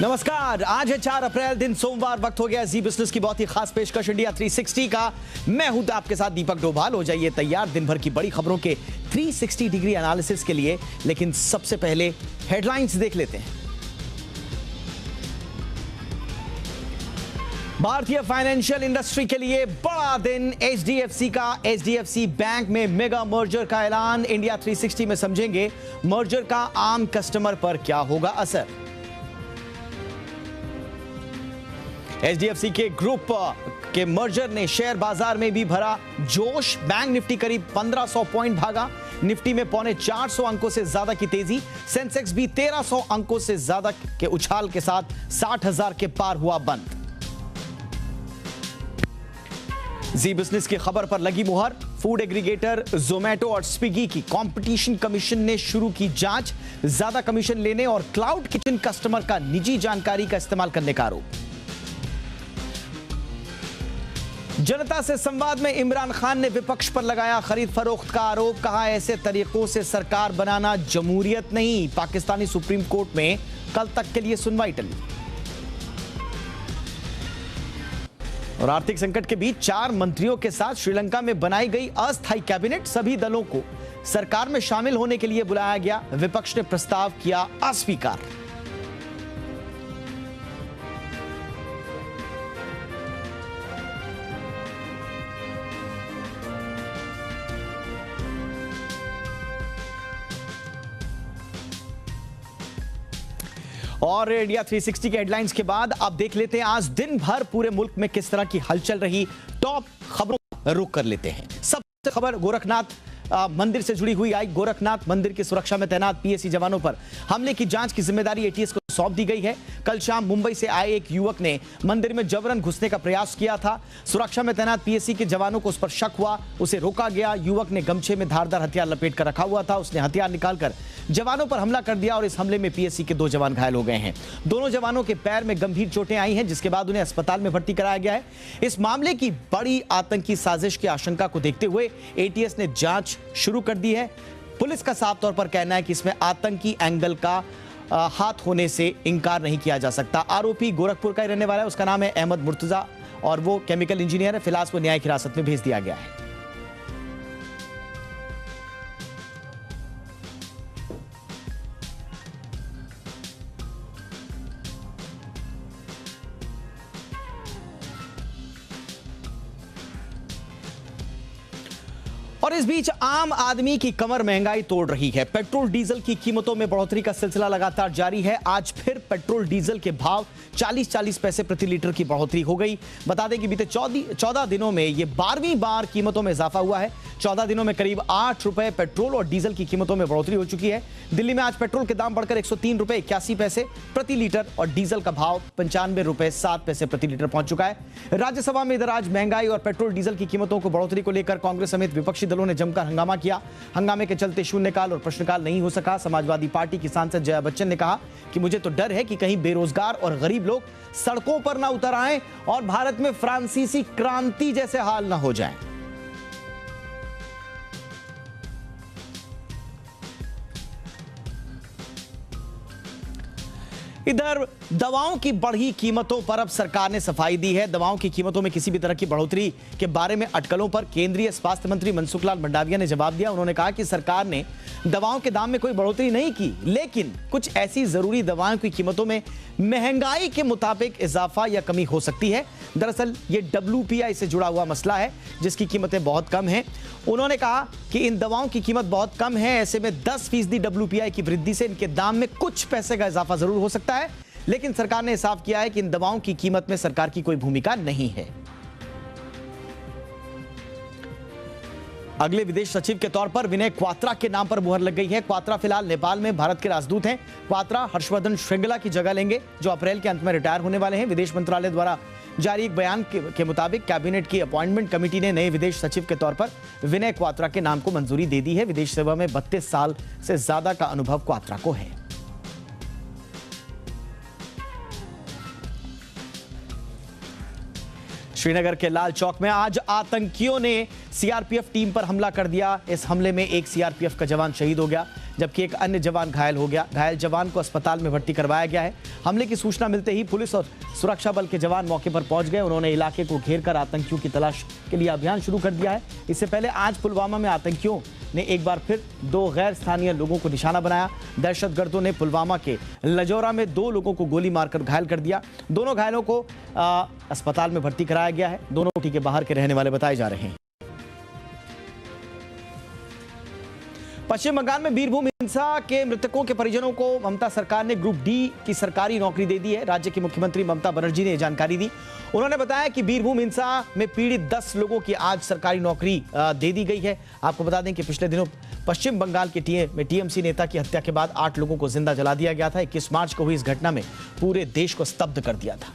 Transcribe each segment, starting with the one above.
नमस्कार, आज है 4 अप्रैल, दिन सोमवार। वक्त हो गया जी बिजनेस की बहुत ही खास पेशकश इंडिया 360 का। मैं हूं आपके साथ दीपक डोभाल। हो जाइए तैयार दिन भर की बड़ी खबरों के 360 डिग्री एनालिसिस के लिए। लेकिन सबसे पहले हेडलाइंस देख लेते हैं। भारतीय फाइनेंशियल इंडस्ट्री के लिए बड़ा दिन। एचडीएफसी का एचडीएफसी बैंक में मेगा मर्जर का ऐलान। इंडिया 360 में समझेंगे मर्जर का आम कस्टमर पर क्या होगा असर। एचडीएफसी के ग्रुप के मर्जर ने शेयर बाजार में भी भरा जोश। बैंक निफ्टी करीब 1500 पॉइंट भागा। निफ्टी में 450 अंकों से ज्यादा की तेजी। सेंसेक्स भी 1300 अंकों से ज्यादा के उछाल के साथ 60,000 के पार हुआ बंद। जी बिजनेस की खबर पर लगी मुहर। फूड एग्रीगेटर जोमेटो और स्विगी की कंपटीशन कमीशन ने शुरू की जांच। ज्यादा कमीशन लेने और क्लाउड किचन कस्टमर का निजी जानकारी का इस्तेमाल करने का आरोप। जनता से संवाद में इमरान खान ने विपक्ष पर लगाया खरीद फरोख्त का आरोप। कहा, ऐसे तरीकों से सरकार बनाना जमहूरियत नहीं। पाकिस्तानी सुप्रीम कोर्ट में कल तक के लिए सुनवाई टली। और आर्थिक संकट के बीच 4 मंत्रियों के साथ श्रीलंका में बनाई गई अस्थायी कैबिनेट। सभी दलों को सरकार में शामिल होने के लिए बुलाया गया। विपक्ष ने प्रस्ताव किया अस्वीकार। और इंडिया 360 के हेडलाइंस के बाद अब देख लेते हैं आज दिन भर पूरे मुल्क में किस तरह की हलचल रही। टॉप खबरों पर रुक कर लेते हैं। सबसे खबर गोरखनाथ मंदिर से जुड़ी हुई आई। गोरखनाथ मंदिर की सुरक्षा में तैनात पीएसी जवानों पर हमले की जांच की जिम्मेदारी एटीएस को सौंप दी गई है। कल शाम मुंबई से आए एक युवक ने मंदिर में जबरन घुसने का प्रयास किया था। सुरक्षा में तैनात पीएसी के जवानों को उस पर शक हुआ, उसे रोका गया। युवक ने गमछे में धारदार हथियार लपेट कर रखा हुआ था। उसने हथियार निकालकर जवानों पर हमला कर दिया और इस हमले में पीएसी के 2 जवान घायल हो गए हैं। दोनों जवानों के पैर में गंभीर चोटें आई हैं, जिसके बाद उन्हें अस्पताल में भर्ती कराया गया है। इस मामले की बड़ी आतंकी साजिश की आशंका को देखते हुए एटीएस ने जांच शुरू कर दी है। पुलिस का साफ तौर पर कहना है कि इसमें आतंकी एंगल का हाथ होने से इंकार नहीं किया जा सकता। आरोपी गोरखपुर का ही रहने वाला है। उसका नाम है अहमद मुर्तजा और वो केमिकल इंजीनियर है। फिलहाल वो न्यायिक हिरासत में भेज दिया गया है। और इस बीच आम आदमी की कमर महंगाई तोड़ रही है। पेट्रोल डीजल की कीमतों में बढ़ोतरी का सिलसिला लगातार जारी है। आज फिर पेट्रोल डीजल के भाव 40-40 पैसे प्रति लीटर की बढ़ोतरी हो गई। बता दें कि बीते 14 दिनों में यह 12वीं बार कीमतों में इजाफा हुआ है। 14 दिनों में करीब 8 रुपए पेट्रोल और डीजल की कीमतों में बढ़ोतरी हो चुकी है। दिल्ली में आज पेट्रोल के दाम बढ़कर 103 रुपए 81 पैसे प्रति लीटर और डीजल का भाव 95 रुपए 7 पैसे प्रति लीटर पहुंच चुका है। राज्यसभा में इधर आज महंगाई और पेट्रोल डीजल की कीमतों को बढ़ोतरी को लेकर कांग्रेस समेत विपक्षी दलों ने जमकर हंगामा किया। हंगामे के चलते शून्यकाल और प्रश्नकाल नहीं हो सका। समाजवादी पार्टी की सांसद जया बच्चन ने कहा कि मुझे तो डर है कि कहीं बेरोजगार और गरीब लोग सड़कों पर ना उतर आएं और भारत में फ्रांसीसी क्रांति जैसे हाल ना हो जाएं। इधर दवाओं की बढ़ी कीमतों पर अब सरकार ने सफाई दी है। दवाओं की कीमतों में किसी भी तरह की बढ़ोतरी के बारे में अटकलों पर केंद्रीय स्वास्थ्य मंत्री मनसुख लाल मंडाविया ने जवाब दिया। उन्होंने कहा कि सरकार ने दवाओं के दाम में कोई बढ़ोतरी नहीं की, लेकिन कुछ ऐसी जरूरी दवाओं की कीमतों में महंगाई के मुताबिक इजाफा या कमी हो सकती है। दरअसल ये WPI से जुड़ा हुआ मसला है, जिसकी कीमतें बहुत कम हैं। उन्होंने कहा कि इन दवाओं की कीमत बहुत कम है, ऐसे में 10% WPI की वृद्धि से इनके दाम में कुछ पैसे का इजाफा जरूर हो सकता है, लेकिन सरकार ने साफ किया है कि इन दवाओं की कीमत में सरकार की कोई भूमिका नहीं है। अगले विदेश सचिव के तौर पर विनय क्वात्रा के नाम पर मुहर लग गई है। क्वात्रा फिलहाल नेपाल में भारत के राजदूत हैं। क्वात्रा हर्षवर्धन श्रृंगला की जगह लेंगे, जो अप्रैल के अंत में रिटायर होने वाले हैं। विदेश मंत्रालय द्वारा जारी एक बयान के मुताबिक कैबिनेट की अपॉइंटमेंट कमेटी ने नए विदेश सचिव के तौर पर विनय क्वात्रा के नाम को मंजूरी दे दी है। विदेश सेवा में 32 साल से ज्यादा का अनुभव क्वात्रा को है। श्रीनगर के लाल चौक में आज आतंकियों ने सीआरपीएफ टीम पर हमला कर दिया। इस हमले में एक सीआरपीएफ का जवान शहीद हो गया, जबकि एक अन्य जवान घायल हो गया। घायल जवान को अस्पताल में भर्ती करवाया गया है। हमले की सूचना मिलते ही पुलिस और सुरक्षा बल के जवान मौके पर पहुंच गए। उन्होंने इलाके को घेर कर आतंकियों की तलाश के लिए अभियान शुरू कर दिया है। इससे पहले आज पुलवामा में आतंकियों ने एक बार फिर 2 गैर स्थानीय लोगों को निशाना बनाया। दहशतगर्दों ने पुलवामा के लजौरा में 2 लोगों को गोली मारकर घायल कर दिया। दोनों घायलों को अस्पताल में भर्ती कराया गया है। दोनों कोठी के बाहर के रहने वाले बताए जा रहे हैं। पश्चिम बंगाल में बीरभूम हिंसा के मृतकों के परिजनों को ममता सरकार ने ग्रुप डी की सरकारी नौकरी दे दी है। राज्य की मुख्यमंत्री ममता बनर्जी ने जानकारी दी। उन्होंने बताया कि बीरभूम हिंसा में पीड़ित 10 लोगों की आज सरकारी नौकरी दे दी गई है। आपको बता दें कि पिछले दिनों पश्चिम बंगाल के टीएमसी नेता की हत्या के बाद 8 लोगों को जिंदा जला दिया गया था। 21 मार्च को हुई इस घटना में पूरे देश को स्तब्ध कर दिया था।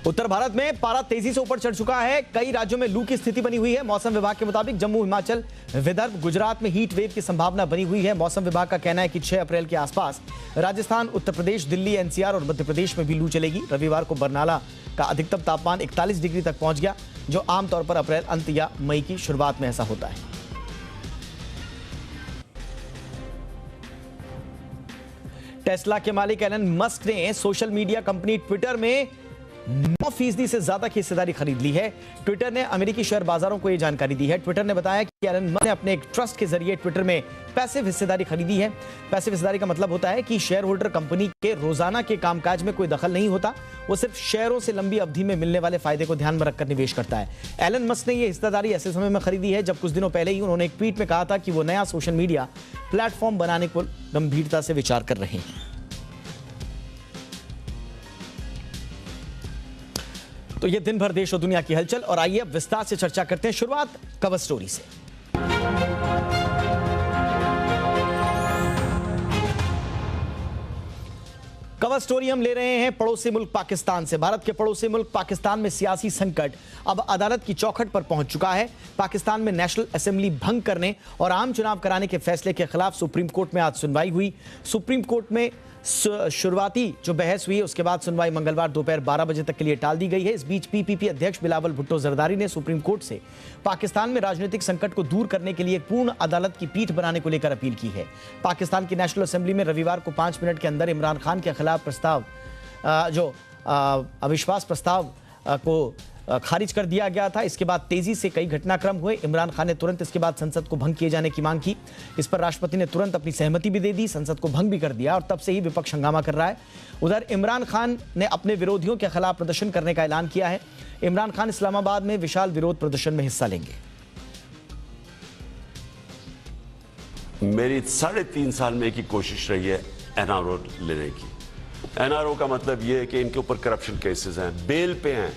उत्तर भारत में पारा तेजी से ऊपर चढ़ चुका है। कई राज्यों में लू की स्थिति बनी हुई है। मौसम विभाग के मुताबिक जम्मू, हिमाचल, विदर्भ, गुजरात में हीट वेव की संभावना बनी हुई है। मौसम विभाग का कहना है कि 6 अप्रैल के आसपास राजस्थान, उत्तर प्रदेश, दिल्ली, एनसीआर और मध्य प्रदेश में भी लू चलेगी। रविवार को बरनाला का अधिकतम तापमान 41 डिग्री तक पहुंच गया, जो आमतौर पर अप्रैल अंत या मई की शुरुआत में ऐसा होता है। टेस्ला के मालिक एलन मस्क ने सोशल मीडिया कंपनी ट्विटर में 9% से ज्यादा की हिस्सेदारी खरीद ली है। ट्विटर ने अमेरिकी शेयर बाजारों को यह जानकारी दी है। ट्विटर ने बताया कि एलन मस्क ने अपने एक ट्रस्ट के जरिए ट्विटर में पैसिव हिस्सेदारी खरीदी है। पैसिव हिस्सेदारी का मतलब होता है कि शेयर होल्डर कंपनी के रोजाना के कामकाज में कोई दखल नहीं होता, वो सिर्फ शेयरों से लंबी अवधि में मिलने वाले फायदे को ध्यान में रखकर निवेश करता है। एलन मस्क ने यह हिस्सेदारी ऐसे समय में खरीदी है जब कुछ दिनों पहले ही उन्होंने एक ट्वीट में कहा था कि वो नया सोशल मीडिया प्लेटफॉर्म बनाने को गंभीरता से विचार कर रहे हैं। तो ये दिन भर देश और दुनिया की हलचल, और आइए अब विस्तार से चर्चा करते हैं। शुरुआत कवर स्टोरी से। कवर स्टोरी हम ले रहे हैं पड़ोसी मुल्क पाकिस्तान से। भारत के पड़ोसी मुल्क पाकिस्तान में सियासी संकट अब अदालत की चौखट पर पहुंच चुका है। पाकिस्तान में नेशनल असेंबली भंग करने और आम चुनाव कराने के फैसले के खिलाफ सुप्रीम कोर्ट में आज सुनवाई हुई। सुप्रीम कोर्ट में शुरुआती जो बहस हुई, उसके बाद सुनवाई मंगलवार दोपहर 12 बजे तक के लिए टाल दी गई है। इस बीच पीपीपी अध्यक्ष बिलावल भुट्टो जरदारी ने सुप्रीम कोर्ट से पाकिस्तान में राजनीतिक संकट को दूर करने के लिए पूर्ण अदालत की पीठ बनाने को लेकर अपील की है। पाकिस्तान की नेशनल असेंबली में रविवार को 5 मिनट के अंदर इमरान खान के खिलाफ प्रस्ताव अविश्वास प्रस्ताव को खारिज कर दिया गया था। इसके बाद तेजी से कई घटनाक्रम हुए। इमरान खान ने तुरंत इसके बाद संसद को भंग किए जाने की मांग की। इस पर राष्ट्रपति ने तुरंत अपनी सहमति भी दे दी, संसद को भंग भी कर दिया, और तब से ही विपक्ष हंगामा कर रहा है। उधर इमरान खान ने अपने विरोधियों के खिलाफ प्रदर्शन करने का ऐलान किया है। इमरान खान इस्लामाबाद में विशाल विरोध प्रदर्शन में हिस्सा लेंगे। मेरी 3.5 साल में एक ही कोशिश रही है एनआरओ लेने की। एनआरओ का मतलब यह है कि इनके ऊपर करप्शन केसेस हैं, बेल पे हैं।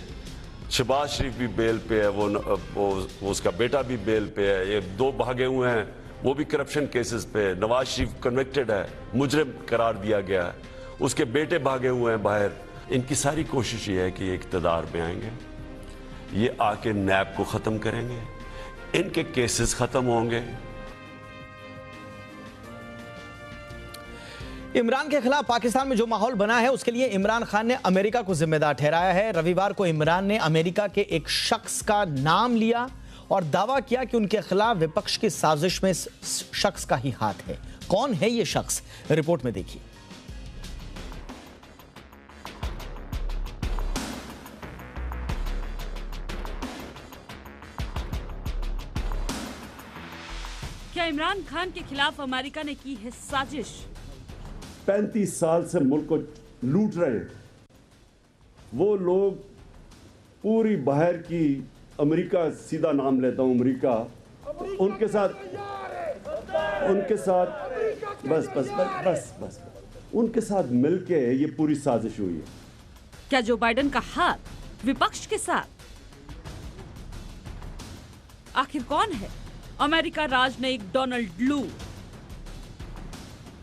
शहबाज शरीफ भी बेल पे है, वो उसका बेटा भी बेल पे है, ये 2 भागे हुए हैं, वो भी करप्शन केसेस पे। नवाज शरीफ कन्विक्टेड है, मुजरिम करार दिया गया है, उसके बेटे भागे हुए हैं बाहर। इनकी सारी कोशिश ये है कि इक़्तिदार में आएंगे, ये आके नैब को ख़त्म करेंगे, इनके केसेस ख़त्म होंगे। इमरान के खिलाफ पाकिस्तान में जो माहौल बना है, उसके लिए इमरान खान ने अमेरिका को जिम्मेदार ठहराया है। रविवार को इमरान ने अमेरिका के एक शख्स का नाम लिया और दावा किया कि उनके खिलाफ विपक्ष की साजिश में इस शख्स का ही हाथ है। कौन है ये शख्स, रिपोर्ट में देखिए। क्या इमरान खान के खिलाफ अमेरिका ने की है साजिश? 35 साल से मुल्क को लूट रहे वो लोग, पूरी बाहर की अमेरिका, सीधा नाम लेता हूं अमेरिका, उनके साथ बस उनके साथ मिलके ये पूरी साजिश हुई है। क्या जो बाइडेन का हाथ विपक्ष के साथ? आखिर कौन है अमेरिका राजनयिक डोनाल्ड लू?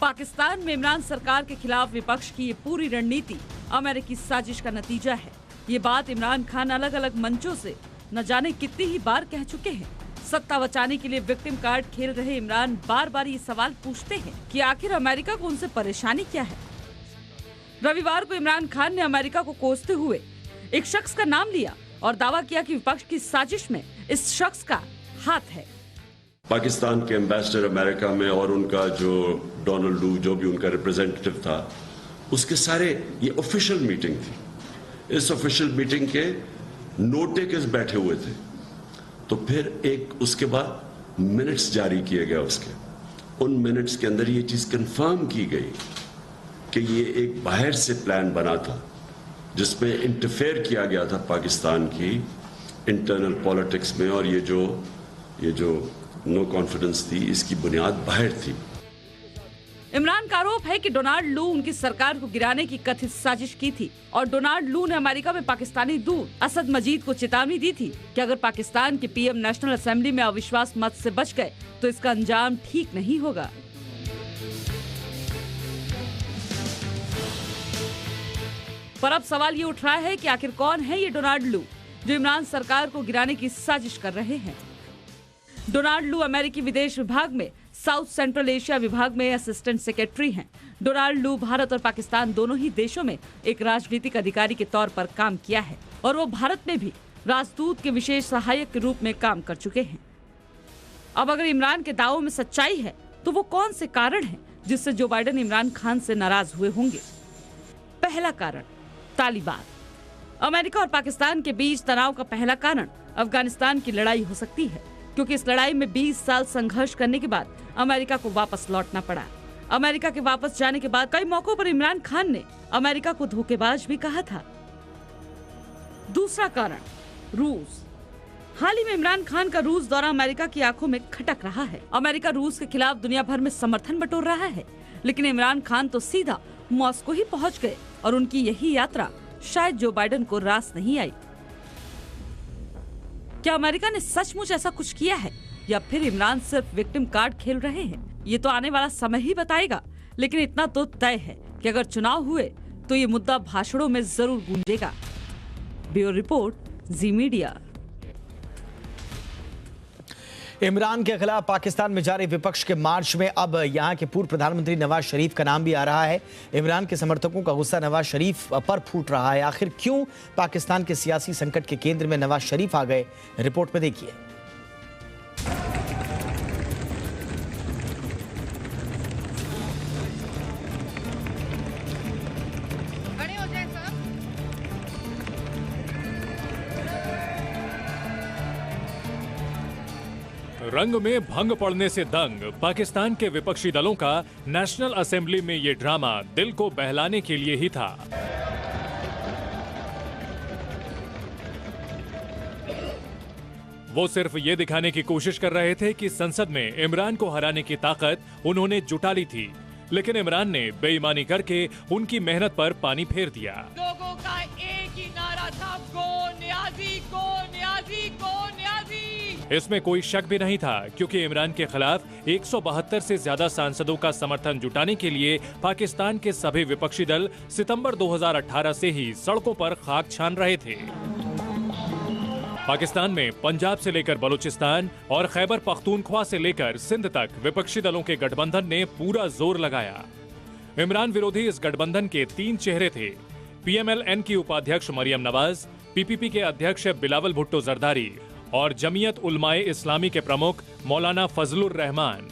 पाकिस्तान में इमरान सरकार के खिलाफ विपक्ष की ये पूरी रणनीति अमेरिकी साजिश का नतीजा है। ये बात इमरान खान अलग अलग मंचों से न जाने कितनी ही बार कह चुके हैं। सत्ता बचाने के लिए विक्टिम कार्ड खेल रहे इमरान बार बार ये सवाल पूछते हैं कि आखिर अमेरिका को उनसे परेशानी क्या है। रविवार को इमरान खान ने अमेरिका को कोसते हुए एक शख्स का नाम लिया और दावा किया कि विपक्ष की साजिश में इस शख्स का हाथ है। पाकिस्तान के एम्बेसडर अमेरिका में और उनका जो डोनाल्ड लू जो भी उनका रिप्रेजेंटेटिव था, उसके सारे ये ऑफिशियल मीटिंग थी। इस ऑफिशियल मीटिंग के नोट टेकर्स बैठे हुए थे। तो फिर एक उसके बाद मिनट्स जारी किए गए उसके। उन मिनट्स के अंदर ये चीज कंफर्म की गई कि ये एक बाहर से प्लान बना था जिसमें इंटरफेयर किया गया था पाकिस्तान की इंटरनल पॉलिटिक्स में, और ये जो नो कॉन्फिडेंस थी इसकी बुनियाद बाहर थी। इमरान का आरोप है कि डोनाल्ड लू उनकी सरकार को गिराने की कथित साजिश की थी और डोनाल्ड लू ने अमेरिका में पाकिस्तानी दूत असद मजीद को चेतावनी दी थी कि अगर पाकिस्तान के पीएम नेशनल असेंबली में अविश्वास मत से बच गए तो इसका अंजाम ठीक नहीं होगा। पर अब सवाल ये उठ रहा है कि आखिर कौन है ये डोनाल्ड लू जो इमरान सरकार को गिराने की साजिश कर रहे हैं। डोनाल्ड लू अमेरिकी विदेश विभाग में साउथ सेंट्रल एशिया विभाग में असिस्टेंट सेक्रेटरी हैं। डोनाल्ड लू भारत और पाकिस्तान दोनों ही देशों में एक राजनीतिक अधिकारी के तौर पर काम किया है और वो भारत में भी राजदूत के विशेष सहायक के रूप में काम कर चुके हैं। अब अगर इमरान के दावों में सच्चाई है तो वो कौन से कारण हैं जिससे जो बाइडेन इमरान खान से नाराज हुए होंगे। पहला कारण, तालिबान। अमेरिका और पाकिस्तान के बीच तनाव का पहला कारण अफगानिस्तान की लड़ाई हो सकती है, क्योंकि इस लड़ाई में 20 साल संघर्ष करने के बाद अमेरिका को वापस लौटना पड़ा। अमेरिका के वापस जाने के बाद कई मौकों पर इमरान खान ने अमेरिका को धोखेबाज भी कहा था। दूसरा कारण, रूस। हाल ही में इमरान खान का रूस दौरा अमेरिका की आंखों में खटक रहा है। अमेरिका रूस के खिलाफ दुनिया भर में समर्थन बटोर रहा है, लेकिन इमरान खान तो सीधा मॉस्को ही पहुंच गए और उनकी यही यात्रा शायद जो बाइडेन को रास नहीं आई। क्या अमेरिका ने सचमुच ऐसा कुछ किया है या फिर इमरान सिर्फ विक्टिम कार्ड खेल रहे हैं? ये तो आने वाला समय ही बताएगा, लेकिन इतना तो तय है कि अगर चुनाव हुए तो ये मुद्दा भाषणों में जरूर गूंजेगा। ब्यूरो रिपोर्ट, जी मीडिया। इमरान के खिलाफ पाकिस्तान में जारी विपक्ष के मार्च में अब यहां के पूर्व प्रधानमंत्री नवाज शरीफ का नाम भी आ रहा है। इमरान के समर्थकों का गुस्सा नवाज शरीफ पर फूट रहा है। आखिर क्यों पाकिस्तान के सियासी संकट के केंद्र में नवाज शरीफ आ गए, रिपोर्ट में देखिए। रंग में भंग पड़ने से दंग पाकिस्तान के विपक्षी दलों का नेशनल असेंबली में ये ड्रामा दिल को बहलाने के लिए ही था। वो सिर्फ ये दिखाने की कोशिश कर रहे थे कि संसद में इमरान को हराने की ताकत उन्होंने जुटा ली थी, लेकिन इमरान ने बेईमानी करके उनकी मेहनत पर पानी फेर दिया। लोगों का एक ही नारा था, गो न्याजी, गो न्याजी, गो न्याजी। इसमें कोई शक भी नहीं था, क्योंकि इमरान के खिलाफ 172 से ज्यादा सांसदों का समर्थन जुटाने के लिए पाकिस्तान के सभी विपक्षी दल सितंबर 2018 से ही सड़कों पर खाक छान रहे थे। पाकिस्तान में पंजाब से लेकर बलूचिस्तान और खैबर पख्तूनख्वा से लेकर सिंध तक विपक्षी दलों के गठबंधन ने पूरा जोर लगाया। इमरान विरोधी इस गठबंधन के 3 चेहरे थे। PMLN की उपाध्यक्ष मरियम नवाज, PPP के अध्यक्ष बिलावल भुट्टो जरदारी और जमीयत उलमाए इस्लामी के प्रमुख मौलाना फजलुर रहमान।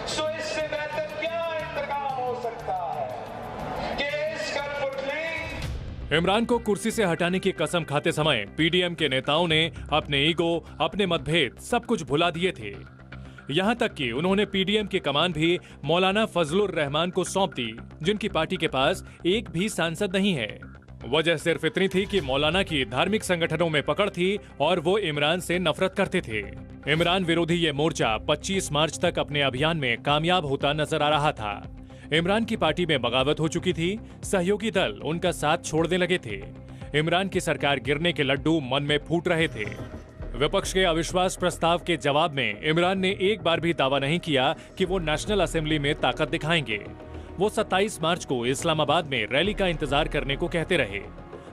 सो इससे बेहतर क्या इंतकाम हो सकता है कि इस कठपुतली। इमरान को कुर्सी से हटाने की कसम खाते समय PDM के नेताओं ने अपने ईगो, अपने मतभेद सब कुछ भुला दिए थे। यहां तक कि उन्होंने PDM की कमान भी मौलाना फजलुर रहमान को सौंप दी, जिनकी पार्टी के पास एक भी सांसद नहीं है। वजह सिर्फ इतनी थी कि मौलाना की धार्मिक संगठनों में पकड़ थी और वो इमरान से नफरत करते थे। इमरान विरोधी ये मोर्चा 25 मार्च तक अपने अभियान में कामयाब होता नजर आ रहा था। इमरान की पार्टी में बगावत हो चुकी थी, सहयोगी दल उनका साथ छोड़ने लगे थे। इमरान की सरकार गिरने के लड्डू मन में फूट रहे थे। विपक्ष के अविश्वास प्रस्ताव के जवाब में इमरान ने एक बार भी दावा नहीं किया कि वो नेशनल असेंबली में ताकत दिखाएंगे। वो 27 मार्च को इस्लामाबाद में रैली का इंतजार करने को कहते रहे।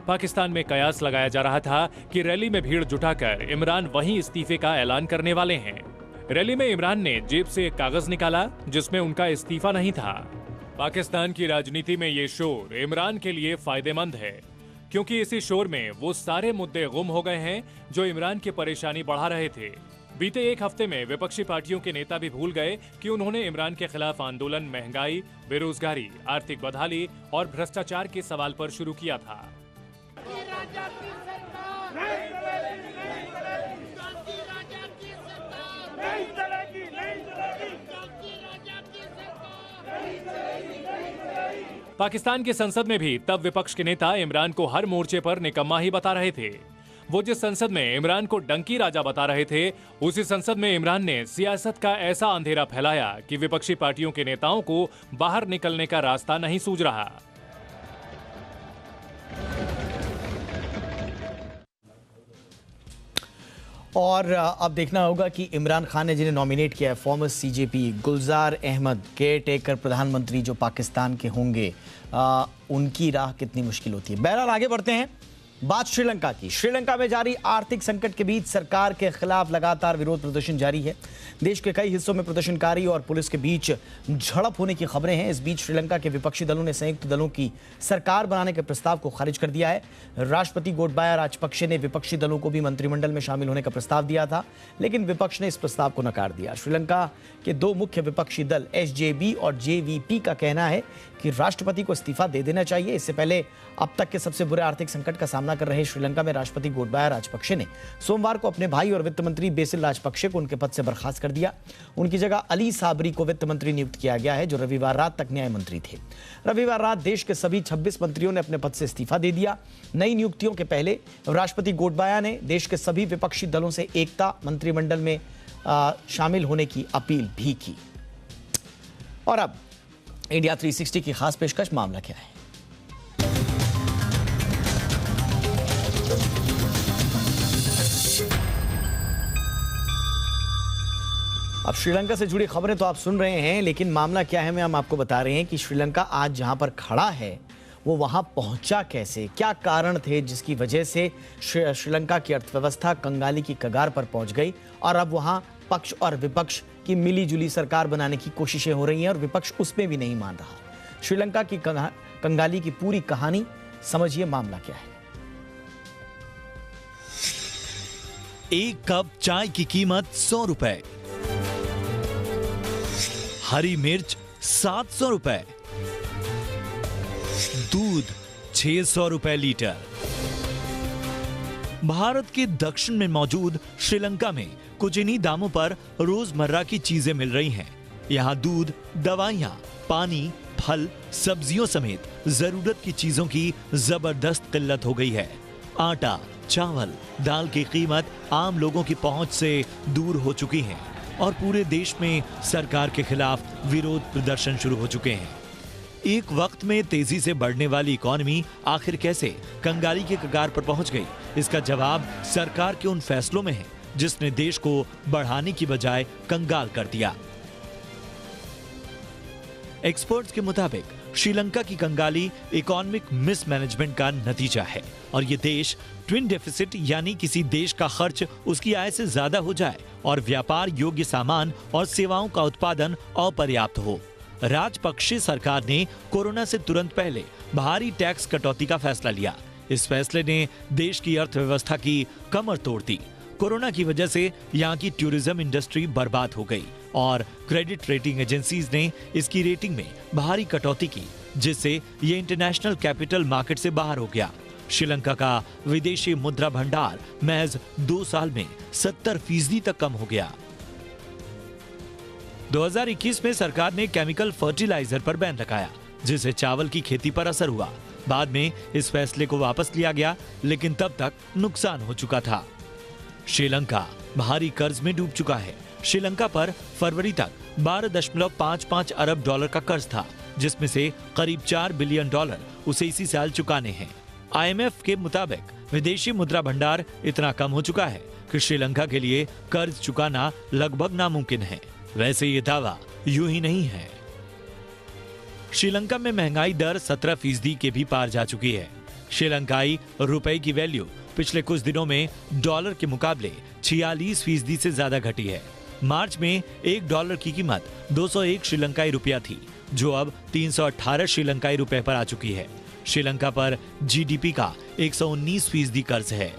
पाकिस्तान में कयास लगाया जा रहा था कि रैली में भीड़ जुटाकर इमरान वहीं इस्तीफे का ऐलान करने वाले हैं। रैली में इमरान ने जेब से एक कागज निकाला जिसमें उनका इस्तीफा नहीं था। पाकिस्तान की राजनीति में ये शोर इमरान के लिए फायदेमंद है, क्योंकि इसी शोर में वो सारे मुद्दे गुम हो गए हैं जो इमरान की परेशानी बढ़ा रहे थे। बीते एक हफ्ते में विपक्षी पार्टियों के नेता भी भूल गए कि उन्होंने इमरान के खिलाफ आंदोलन महंगाई, बेरोजगारी, आर्थिक बदहाली और भ्रष्टाचार के सवाल पर शुरू किया था। पाकिस्तान की संसद में भी तब विपक्ष के नेता इमरान को हर मोर्चे पर निकम्मा ही बता रहे थे। वो जिस संसद में इमरान को डंकी राजा बता रहे थे, उसी संसद में इमरान ने सियासत का ऐसा अंधेरा फैलाया कि विपक्षी पार्टियों के नेताओं को बाहर निकलने का रास्ता नहीं सूझ रहा। और अब देखना होगा कि इमरान खान ने जिन्हें नॉमिनेट किया है, फॉर्मर सीजेपी गुलजार अहमद, केयर टेकर प्रधानमंत्री जो पाकिस्तान के होंगे, उनकी राह कितनी मुश्किल होती है। बहरहाल आगे बढ़ते हैं। बात श्रीलंका की। श्रीलंका में जारी आर्थिक संकट के बीच सरकार के खिलाफ लगातार विरोध प्रदर्शन जारी है। देश के कई हिस्सों में प्रदर्शनकारी और पुलिस के बीच झड़प होने की खबरें हैं। इस बीच श्रीलंका के विपक्षी दलों ने संयुक्त दलों की सरकार बनाने के प्रस्ताव को खारिज कर दिया है। राष्ट्रपति गोटबाया राजपक्षे ने विपक्षी दलों को भी मंत्रिमंडल में शामिल होने का प्रस्ताव दिया था, लेकिन विपक्ष ने इस प्रस्ताव को नकार दिया। श्रीलंका के दो मुख्य विपक्षी दल एसजेबी और जेवीपी का कहना है कि राष्ट्रपति को इस्तीफा दे देना चाहिए। इससे पहले अब तक के सबसे बुरे आर्थिक संकट का सामना कर रहे श्रीलंका में राष्ट्रपति गोटबाया राजपक्षे ने सोमवार को अपने भाई और वित्त मंत्री बेसिल राजपक्षे को उनके पद से बर्खास्त कर दिया। उनकी जगह अली साबरी को वित्त मंत्री नियुक्त किया गया है, जो रविवार रात तक न्याय मंत्री थे। रविवार रात देश के सभी 26 मंत्रियों ने अपने पद से इस्तीफा दे दिया। नई नियुक्तियों के पहले राष्ट्रपति गोटबाया ने देश के सभी विपक्षी दलों से एकता मंत्रिमंडल में शामिल होने की अपील भी की। और अब इंडिया 360 की खास पेशकश, मामला क्या है। अब श्रीलंका से जुड़ी खबरें तो आप सुन रहे हैं, लेकिन मामला क्या है मैं हम आपको बता रहे हैं कि श्रीलंका आज जहां पर खड़ा है वो वहां पहुंचा कैसे, क्या कारण थे जिसकी वजह से श्रीलंका की अर्थव्यवस्था कंगाली की कगार पर पहुंच गई और अब वहां पक्ष और विपक्ष की मिलीजुली सरकार बनाने की कोशिशें हो रही हैं और विपक्ष उसमें भी नहीं मान रहा। श्रीलंका की कंगाली की पूरी कहानी समझिए, मामला क्या है। एक कप चाय की कीमत 100 रुपए, हरी मिर्च 700 रुपए, दूध 600 रुपए लीटर। भारत के दक्षिण में मौजूद श्रीलंका में कुछ इन्हीं दामों पर रोजमर्रा की चीजें मिल रही हैं। यहाँ दूध, दवाइयां, पानी, फल, सब्जियों समेत जरूरत की चीजों की जबरदस्त किल्लत हो गई है। आटा, चावल, दाल की कीमत आम लोगों की पहुंच से दूर हो चुकी है और पूरे देश में सरकार के खिलाफ विरोध प्रदर्शन शुरू हो चुके हैं। एक वक्त में तेजी से बढ़ने वाली इकॉनमी आखिर कैसे कंगाली के कगार पर पहुंच गई, इसका जवाब सरकार के उन फैसलों में है जिसने देश को बढ़ाने की बजाय कंगाल कर दिया। एक्सपर्ट्स के मुताबिक श्रीलंका की कंगाली इकोनॉमिक मिसमैनेजमेंट का नतीजा है और ये देश ट्विन डेफिसिट यानी किसी देश का खर्च उसकी आय से ज्यादा हो जाए और व्यापार योग्य सामान और सेवाओं का उत्पादन अपर्याप्त हो। राजपक्षे सरकार ने कोरोना से तुरंत पहले भारी टैक्स कटौती का फैसला लिया। इस फैसले ने देश की अर्थव्यवस्था की कमर तोड़ दी। कोरोना की वजह से यहाँ की टूरिज्म इंडस्ट्री बर्बाद हो गई और क्रेडिट रेटिंग एजेंसीज ने इसकी रेटिंग में भारी कटौती की, जिससे ये इंटरनेशनल कैपिटल मार्केट से बाहर हो गया। श्रीलंका का विदेशी मुद्रा भंडार महज 2 साल में 70% तक कम हो गया। 2021 में सरकार ने केमिकल फर्टिलाइजर पर बैन लगाया, जिससे चावल की खेती पर असर हुआ। बाद में इस फैसले को वापस लिया गया, लेकिन तब तक नुकसान हो चुका था। श्रीलंका भारी कर्ज में डूब चुका है। श्रीलंका पर फरवरी तक 12.55 अरब डॉलर का कर्ज था, जिसमें से करीब 4 बिलियन डॉलर उसे इसी साल चुकाने हैं। IMF के मुताबिक विदेशी मुद्रा भंडार इतना कम हो चुका है कि श्रीलंका के लिए कर्ज चुकाना लगभग नामुमकिन है। वैसे ये दावा यूं ही नहीं है। श्रीलंका में महंगाई दर 17% के भी पार जा चुकी है। श्रीलंकाई रुपए की वैल्यू पिछले कुछ दिनों में डॉलर के मुकाबले 46% से ज्यादा घटी है। मार्च में $1 की कीमत 201 श्रीलंकाई रुपया थी। जो अब 318 श्रीलंकाई रुपए पर आ चुकी है। श्रीलंका पर जीडीपी का 119% कर्ज है।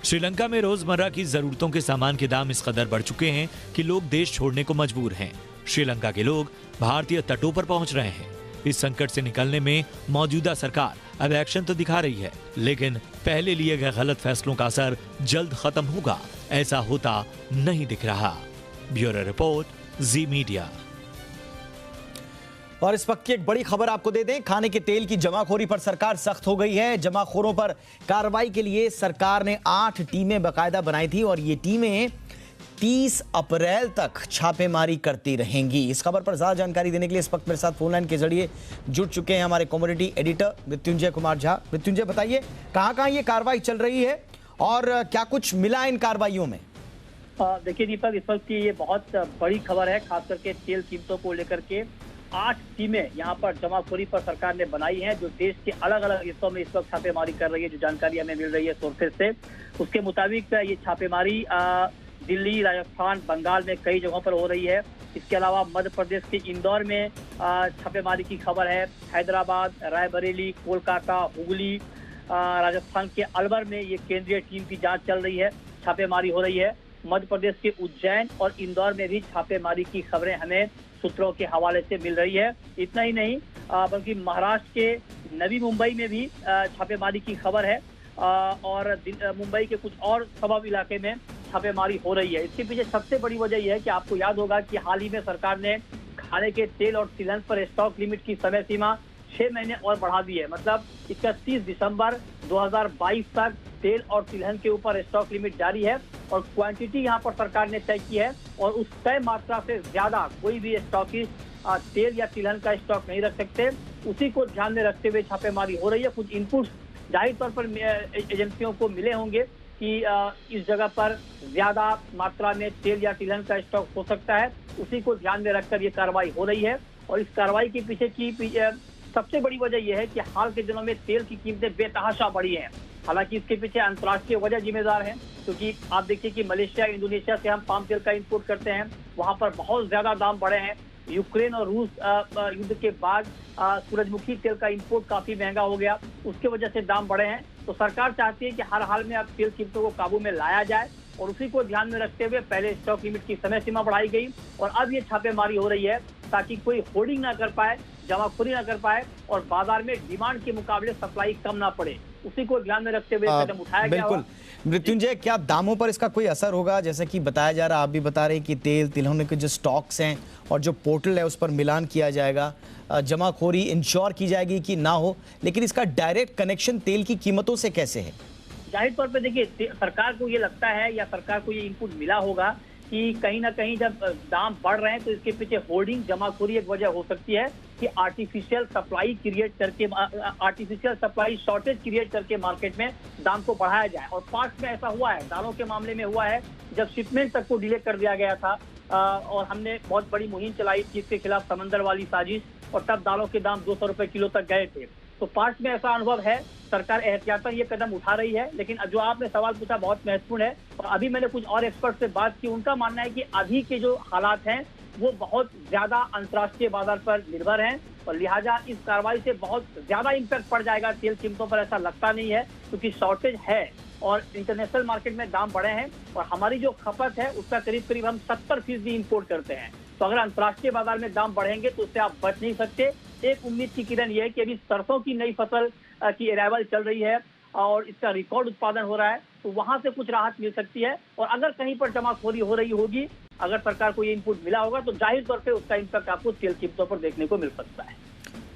श्रीलंका में रोजमर्रा की जरूरतों के सामान के दाम इस कदर बढ़ चुके हैं कि लोग देश छोड़ने को मजबूर हैं। श्रीलंका के लोग भारतीय तटों पर पहुंच रहे हैं। इस संकट से निकलने में मौजूदा सरकार अब एक्शन तो दिखा रही है, लेकिन पहले लिए गए गलत फैसलों का असर जल्द खत्म होगा, ऐसा होता नहीं दिख रहा। ब्यूरो रिपोर्ट, जी मीडिया। और इस वक्त की एक बड़ी खबर आपको दे दें, खाने के तेल की जमाखोरी पर सरकार सख्त हो गई है। जमाखोरों पर कार्रवाई के लिए सरकार ने 8 टीमें बाकायदा बनाई थी और ये टीमें 30 अप्रैल तक छापेमारी करती रहेंगी। इस खबर पर ज्यादा जानकारी देने के लिए इस वक्त मेरे साथ फोनलाइन के जरिए जुड़ चुके हैं हमारे कमोडिटी एडिटर मृत्युंजय कुमार झा। मृत्युंजय, बताइए कहां ये कार्रवाई चल रही है और क्या कुछ मिला इन कार्रवाइयों में? देखिए दीपक, इस वक्त की ये बहुत बड़ी खबर है, खास करके तेल कीमतों को लेकर के 8 टीमें यहाँ पर जमाखोरी पर सरकार ने बनाई हैं, जो देश के अलग अलग हिस्सों में इस वक्त छापेमारी कर रही है। जो जानकारी हमें मिल रही है सोर्सेज से, उसके मुताबिक ये छापेमारी दिल्ली, राजस्थान, बंगाल में कई जगहों पर हो रही है। इसके अलावा मध्य प्रदेश के इंदौर में छापेमारी की खबर है। हैदराबाद, रायबरेली, कोलकाता, हुगली, राजस्थान के अलवर में ये केंद्रीय टीम की जांच चल रही है, छापेमारी हो रही है। मध्य प्रदेश के उज्जैन और इंदौर में भी छापेमारी की खबरें हमें सूत्रों के हवाले से मिल रही है। इतना ही नहीं, बल्कि महाराष्ट्र के नवी मुंबई में भी छापेमारी की खबर है और मुंबई के कुछ और सबब इलाके में छापेमारी हो रही है। इसके पीछे सबसे बड़ी वजह यह है कि आपको याद होगा कि हाल ही में सरकार ने खाने के तेल और तिलहन पर स्टॉक लिमिट की समय सीमा 6 महीने और बढ़ा दी है। मतलब 31 दिसंबर 2022 तक तेल और तिलहन के ऊपर स्टॉक लिमिट जारी है और क्वांटिटी यहाँ पर सरकार ने तय की है और उस तय मात्रा से ज्यादा कोई भी स्टॉकिस्ट तेल या तिलहन का स्टॉक नहीं रख सकते। उसी को ध्यान में रखते हुए छापेमारी हो रही है। कुछ इनपुट्स जाहिर तौर पर एजेंसियों को मिले होंगे कि इस जगह पर ज्यादा मात्रा में तेल या तिलहन का स्टॉक हो सकता है। उसी को ध्यान में रखकर ये कार्रवाई हो रही है और इस कार्रवाई के पीछे सबसे बड़ी वजह यह है कि हाल के दिनों में तेल की कीमतें बेतहाशा बढ़ी हैं। हालांकि इसके पीछे अंतर्राष्ट्रीय वजह जिम्मेदार है, क्योंकि आप देखिए कि मलेशिया, इंडोनेशिया से हम पाम तेल का इंपोर्ट करते हैं, वहां पर बहुत ज्यादा दाम बढ़े हैं। यूक्रेन और रूस युद्ध के बाद सूरजमुखी तेल का इंपोर्ट काफी महंगा हो गया, उसके वजह से दाम बढ़े हैं। तो सरकार चाहती है कि हर हाल में अब तेल कीमतों को काबू में लाया जाए और उसी को ध्यान में रखते हुए पहले स्टॉक लिमिट की समय सीमा बढ़ाई गई और अब ये छापेमारी हो रही है ताकि कोई होर्डिंग ना कर पाए, जमाखोरी ना कर पाए और बाजार में डिमांड के मुकाबले सप्लाई कम ना पड़े। उसी को ध्यान में रखते हुए कदम उठाया गया। बिल्कुल मृत्युंजय, क्या दामों पर इसका कोई असर होगा? जैसे कि बताया जा रहा, आप भी बता रहे कि तेल तिलहन के जो स्टॉक्स हैं और जो पोर्टल है उस पर मिलान किया जाएगा, जमाखोरी इंश्योर की जाएगी कि ना हो, लेकिन इसका डायरेक्ट कनेक्शन तेल की कीमतों से कैसे है? जाहिर तौर पर देखिए, सरकार को ये लगता है या सरकार को ये इनपुट मिला होगा कि कहीं ना कहीं जब दाम बढ़ रहे हैं तो इसके पीछे होर्डिंग, जमाखोरी एक वजह हो सकती है कि आर्टिफिशियल सप्लाई क्रिएट करके, आर्टिफिशियल सप्लाई शॉर्टेज क्रिएट करके मार्केट में दाम को बढ़ाया जाए। और पास्ट में ऐसा हुआ है, दालों के मामले में हुआ है, जब शिपमेंट तक को डिले कर दिया गया था और हमने बहुत बड़ी मुहिम चलाई थी इसके खिलाफ, समंदर वाली साजिश, और तब दालों के दाम 200 रुपए किलो तक गए थे। तो पास्ट में ऐसा अनुभव है, सरकार एहतियातन ये कदम उठा रही है। लेकिन जो आपने सवाल पूछा बहुत महत्वपूर्ण है और अभी मैंने कुछ और एक्सपर्ट से बात की, उनका मानना है कि अभी के जो हालात हैं वो बहुत ज्यादा अंतर्राष्ट्रीय बाजार पर निर्भर हैं और लिहाजा इस कार्रवाई से बहुत ज्यादा इम्पैक्ट पड़ जाएगा तेल कीमतों पर, ऐसा लगता नहीं है, क्योंकि शॉर्टेज है और इंटरनेशनल मार्केट में दाम बढ़े हैं और हमारी जो खपत है उसका करीब करीब हम 70% इम्पोर्ट करते हैं। तो अगर अंतर्राष्ट्रीय बाजार में दाम बढ़ेंगे तो उससे आप बच नहीं सकते। एक उम्मीद की किरण ये है कि अभी सरसों की नई फसल की अराइवल चल रही है और इसका रिकॉर्ड उत्पादन हो रहा है, तो वहां से कुछ राहत मिल सकती है। और अगर कहीं पर जमाखोरी हो रही होगी, अगर सरकार को ये इनपुट मिला होगा, तो जाहिर तौर पे उसका इम्पैक्ट आपको तेल कीमतों पर देखने को मिल सकता है।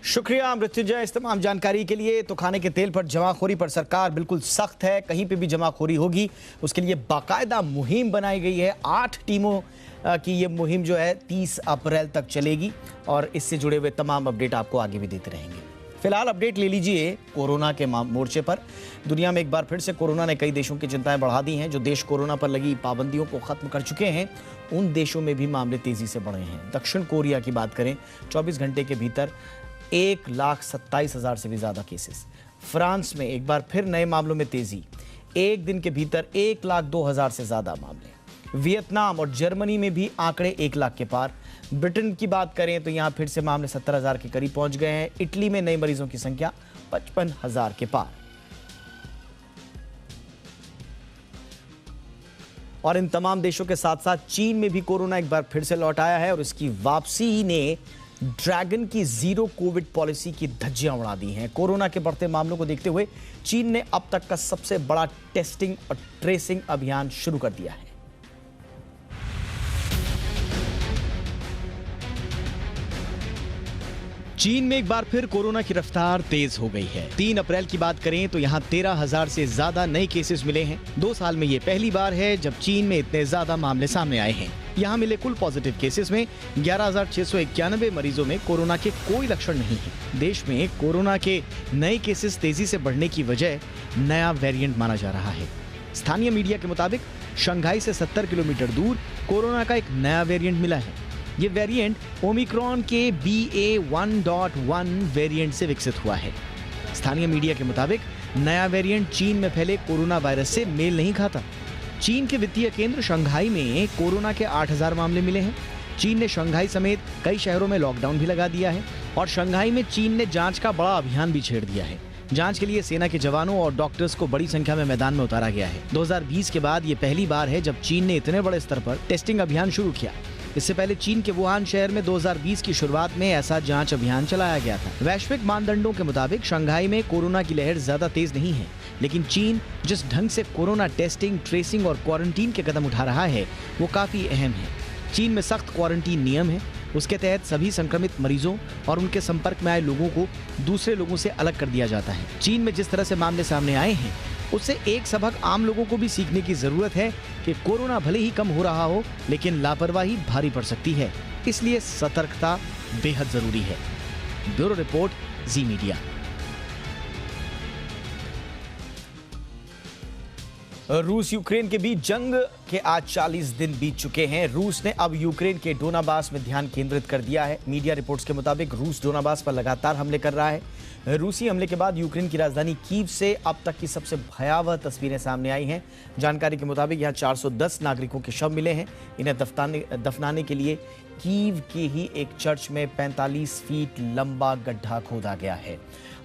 शुक्रिया मृत्युंजय इस तमाम जानकारी के लिए। तो खाने के तेल पर जमाखोरी पर सरकार बिल्कुल सख्त है, कहीं पे भी जमाखोरी होगी उसके लिए बाकायदा मुहिम बनाई गई है। 8 टीमों की ये मुहिम जो है 30 अप्रैल तक चलेगी और इससे जुड़े हुए तमाम अपडेट आपको आगे भी देते रहेंगे। फिलहाल अपडेट ले लीजिए कोरोना के मोर्चे पर। दुनिया में एक बार फिर से कोरोना ने कई देशों की चिंताएं बढ़ा दी हैं। जो देश कोरोना पर लगी पाबंदियों को खत्म कर चुके हैं, उन देशों में भी मामले तेजी से बढ़े हैं। दक्षिण कोरिया की बात करें, 24 घंटे के भीतर 1,27,000 से भी ज्यादा केसेस। फ्रांस में एक बार फिर नए मामलों में तेजी, एक दिन के भीतर 1,02,000 से ज्यादा मामले। वियतनाम और जर्मनी में भी आंकड़े 1 लाख के पार। ब्रिटेन की बात करें तो यहां फिर से मामले 70,000 के करीब पहुंच गए हैं। इटली में नए मरीजों की संख्या 55,000 के पार। और इन तमाम देशों के साथ साथ चीन में भी कोरोना एक बार फिर से लौट आया है और इसकी वापसी ने ड्रैगन की जीरो कोविड पॉलिसी की धज्जियां उड़ा दी हैं। कोरोना के बढ़ते मामलों को देखते हुए चीन ने अब तक का सबसे बड़ा टेस्टिंग और ट्रेसिंग अभियान शुरू कर दिया है। चीन में एक बार फिर कोरोना की रफ्तार तेज हो गई है। 3 अप्रैल की बात करें तो यहां 13,000 से ज्यादा नए केसेस मिले हैं। 2 साल में ये पहली बार है जब चीन में इतने ज्यादा मामले सामने आए हैं। यहां मिले कुल पॉजिटिव केसेस में 11,691 मरीजों में कोरोना के कोई लक्षण नहीं है। देश में कोरोना के नए केसेस तेजी से बढ़ने की वजह नया वेरिएंट माना जा रहा है। स्थानीय मीडिया के मुताबिक शंघाई से 70 किलोमीटर दूर कोरोना का एक नया वेरिएंट मिला है। ये वेरिएंट ओमिक्रॉन के BA.1.1 वेरिएंट से विकसित हुआ है। स्थानीय मीडिया के मुताबिक नया वेरिएंट चीन में फैले कोरोना वायरस से मेल नहीं खाता। चीन के वित्तीय केंद्र शंघाई में कोरोना के 8,000 मामले मिले हैं। चीन ने शंघाई समेत कई शहरों में लॉकडाउन भी लगा दिया है और शंघाई में चीन ने जांच का बड़ा अभियान भी छेड़ दिया है। जांच के लिए सेना के जवानों और डॉक्टर्स को बड़ी संख्या में मैदान में उतारा गया है। 2020 के बाद ये पहली बार है जब चीन ने इतने बड़े स्तर पर टेस्टिंग अभियान शुरू किया। इससे पहले चीन के वुहान शहर में 2020 की शुरुआत में ऐसा जांच अभियान चलाया गया था। वैश्विक मानदंडों के मुताबिक शंघाई में कोरोना की लहर ज्यादा तेज नहीं है, लेकिन चीन जिस ढंग से कोरोना टेस्टिंग, ट्रेसिंग और क्वारंटीन के कदम उठा रहा है वो काफी अहम है। चीन में सख्त क्वारंटीन नियम है। उसके तहत सभी संक्रमित मरीजों और उनके संपर्क में आए लोगों को दूसरे लोगों से अलग कर दिया जाता है। चीन में जिस तरह से मामले सामने आए हैं उससे एक सबक आम लोगों को भी सीखने की जरूरत है कि कोरोना भले ही कम हो रहा हो लेकिन लापरवाही भारी पड़ सकती है, इसलिए सतर्कता बेहद जरूरी है। ब्यूरो रिपोर्ट, जी मीडिया। रूस यूक्रेन के बीच जंग के आज 40 दिन बीत चुके हैं। रूस ने अब यूक्रेन के डोनाबास में ध्यान केंद्रित कर दिया है। मीडिया रिपोर्ट्स के मुताबिक रूस डोनाबास पर लगातार हमले कर रहा है। रूसी हमले के बाद यूक्रेन की राजधानी कीव से अब तक की सबसे भयावह तस्वीरें सामने आई हैं। जानकारी के मुताबिक यहां 410 नागरिकों के शव मिले हैं। इन्हें दफनाने के लिए कीव के ही एक चर्च में 45 फीट लंबा गड्ढा खोदा गया है।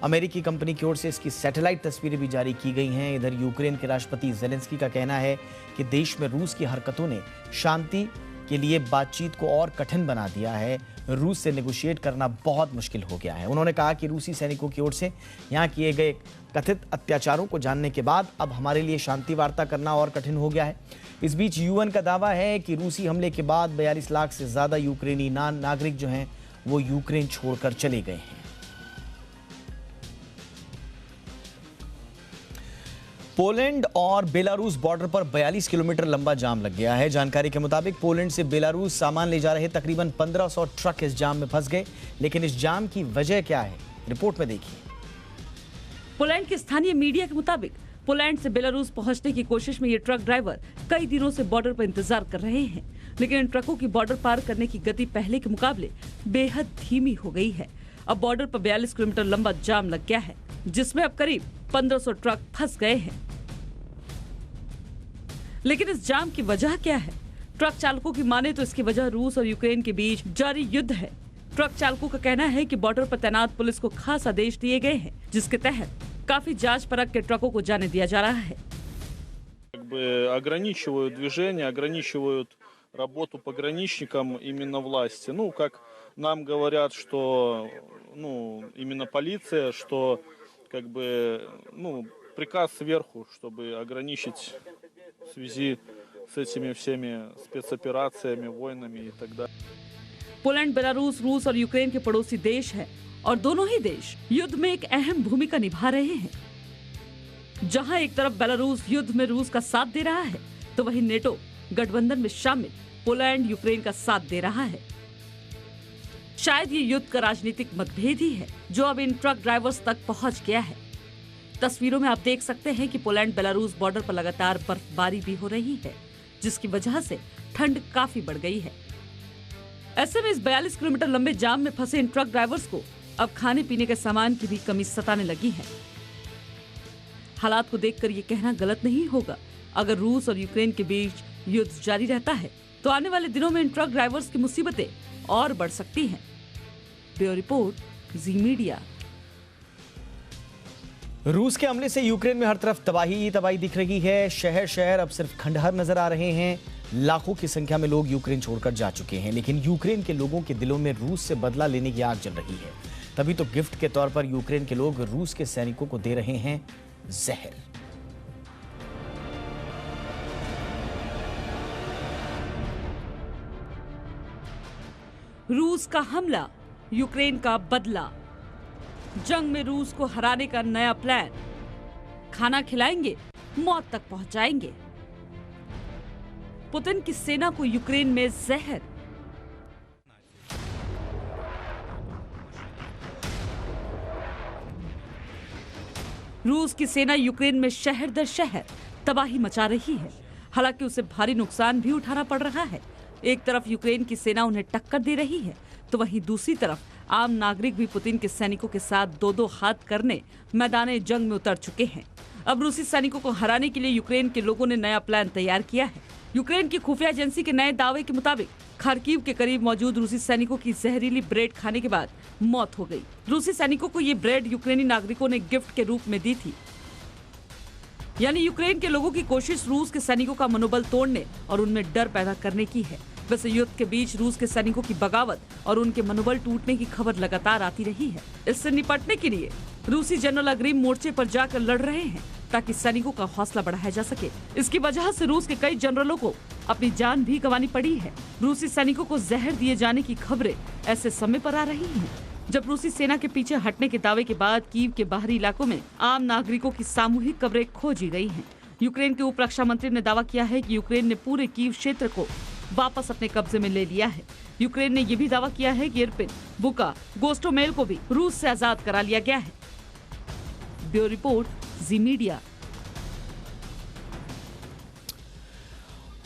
अमेरिकी कंपनी की ओर से इसकी सैटेलाइट तस्वीरें भी जारी की गई हैं। इधर यूक्रेन के राष्ट्रपति जेलेंस्की का कहना है कि देश में रूस की हरकतों ने शांति के लिए बातचीत को और कठिन बना दिया है। रूस से नेगोशिएट करना बहुत मुश्किल हो गया है। उन्होंने कहा कि रूसी सैनिकों की ओर से यहाँ किए गए कथित अत्याचारों को जानने के बाद अब हमारे लिए शांति वार्ता करना और कठिन हो गया है। इस बीच यूएन का दावा है कि रूसी हमले के बाद 42 लाख से ज्यादा यूक्रेनी नागरिक जो हैं वो यूक्रेन छोड़कर चले गए हैं। पोलैंड और बेलारूस बॉर्डर पर 42 किलोमीटर लंबा जाम लग गया है। जानकारी के मुताबिक पोलैंड से बेलारूस सामान ले जा रहे तकरीबन 1500 ट्रक इस जाम में फंस गए। लेकिन इस जाम की वजह क्या है, रिपोर्ट में देखिए। पोलैंड के स्थानीय मीडिया के मुताबिक पोलैंड से बेलारूस पहुंचने की कोशिश में ये ट्रक ड्राइवर कई दिनों से बॉर्डर पर इंतजार कर रहे हैं, लेकिन इन ट्रकों की बॉर्डर पार करने की गति पहले के मुकाबले बेहद धीमी हो गई है। अब बॉर्डर पर 42 किलोमीटर लंबा जाम लग गया है, जिसमें अब करीब 1500 ट्रक फंस गए हैं। लेकिन इस जाम की वजह क्या है? ट्रक चालकों की माने तो इसकी वजह रूस और यूक्रेन के बीच जारी युद्ध है। ट्रक चालकों का कहना है कि बॉर्डर पर तैनात पुलिस को खास आदेश दिए गए हैं, जिसके तहत काफी जांच परख के ट्रकों को जाने दिया जा रहा है। Ограничивают движение, ограничивают работу пограничникам именно власти. Ну, как нам говорят, что, именно полиция, что, приказ сверху, чтобы ограничить в связи с этими всеми спецоперациями, войнами и так далее. पोलैंड, बेलारूस, रूस और यूक्रेन के पड़ोसी देश हैं और दोनों ही देश युद्ध में एक अहम भूमिका निभा रहे हैं। जहां एक तरफ बेलारूस युद्ध में रूस का साथ दे रहा है, तो वहीं नेटो गठबंधन में शामिल पोलैंड यूक्रेन का साथ दे रहा है। शायद ये युद्ध का राजनीतिक मतभेद ही है जो अब इन ट्रक ड्राइवर्स तक पहुंच गया है। तस्वीरों में आप देख सकते हैं कि पोलैंड बेलारूस बॉर्डर पर लगातार बर्फबारी भी हो रही है, जिसकी वजह से ठंड काफी बढ़ गई है। ऐसे में इस 42 किलोमीटर लंबे जाम में फंसे इन ट्रक ड्राइवर्स को अब खाने पीने के सामान की भी कमी सताने लगी है। हालात को देखकर ये कहना गलत नहीं होगा, अगर रूस और यूक्रेन के बीच युद्ध जारी रहता है तो आने वाले दिनों में इन ट्रक ड्राइवर्स की मुसीबतें और बढ़ सकती हैं। ब्यूरो रिपोर्ट, जी मीडिया। रूस के हमले से यूक्रेन में हर तरफ तबाही ही तबाही दिख रही है। शहर शहर अब सिर्फ खंडहर नजर आ रहे हैं। लाखों की संख्या में लोग यूक्रेन छोड़कर जा चुके हैं, लेकिन यूक्रेन के लोगों के दिलों में रूस से बदला लेने की आग जल रही है। तभी तो गिफ्ट के तौर पर यूक्रेन के लोग रूस के सैनिकों को दे रहे हैं जहर। रूस का हमला, यूक्रेन का बदला, जंग में रूस को हराने का नया प्लान। खाना खिलाएंगे, मौत तक पहुंचाएंगे। पुतिन की सेना को यूक्रेन में जहर। रूस की सेना यूक्रेन में शहर दर शहर तबाही मचा रही है। हालांकि उसे भारी नुकसान भी उठाना पड़ रहा है। एक तरफ यूक्रेन की सेना उन्हें टक्कर दे रही है, तो वहीं दूसरी तरफ आम नागरिक भी पुतिन के सैनिकों के साथ दो दो हाथ करने मैदान जंग में उतर चुके हैं। अब रूसी सैनिकों को हराने के लिए यूक्रेन के लोगों ने नया प्लान तैयार किया है। यूक्रेन की खुफिया एजेंसी के नए दावे के मुताबिक खार्किव के करीब मौजूद रूसी सैनिकों की जहरीली ब्रेड खाने के बाद मौत हो गई। रूसी सैनिकों को ये ब्रेड यूक्रेनी नागरिकों ने गिफ्ट के रूप में दी थी। यानी यूक्रेन के लोगों की कोशिश रूस के सैनिकों का मनोबल तोड़ने और उनमें डर पैदा करने की है। वैसे युद्ध के बीच रूस के सैनिकों की बगावत और उनके मनोबल टूटने की खबर लगातार आती रही है। इससे निपटने के लिए रूसी जनरल अग्रिम मोर्चे पर जाकर लड़ रहे हैं ताकि सैनिकों का हौसला बढ़ाया जा सके। इसकी वजह से रूस के कई जनरलों को अपनी जान भी गंवानी पड़ी है। रूसी सैनिकों को जहर दिए जाने की खबरें ऐसे समय पर आ रही हैं जब रूसी सेना के पीछे हटने के दावे के बाद कीव के बाहरी इलाकों में आम नागरिकों की सामूहिक कब्रें खोजी गई हैं। यूक्रेन के उप रक्षा मंत्री ने दावा किया है कि यूक्रेन ने पूरे कीव क्षेत्र को वापस अपने कब्जे में ले लिया है। यूक्रेन ने यह भी दावा किया है कि इरपिन, बुका, गोस्टोमेल को भी रूस से आजाद करा लिया गया है। ब्यूरो रिपोर्ट, जी मीडिया।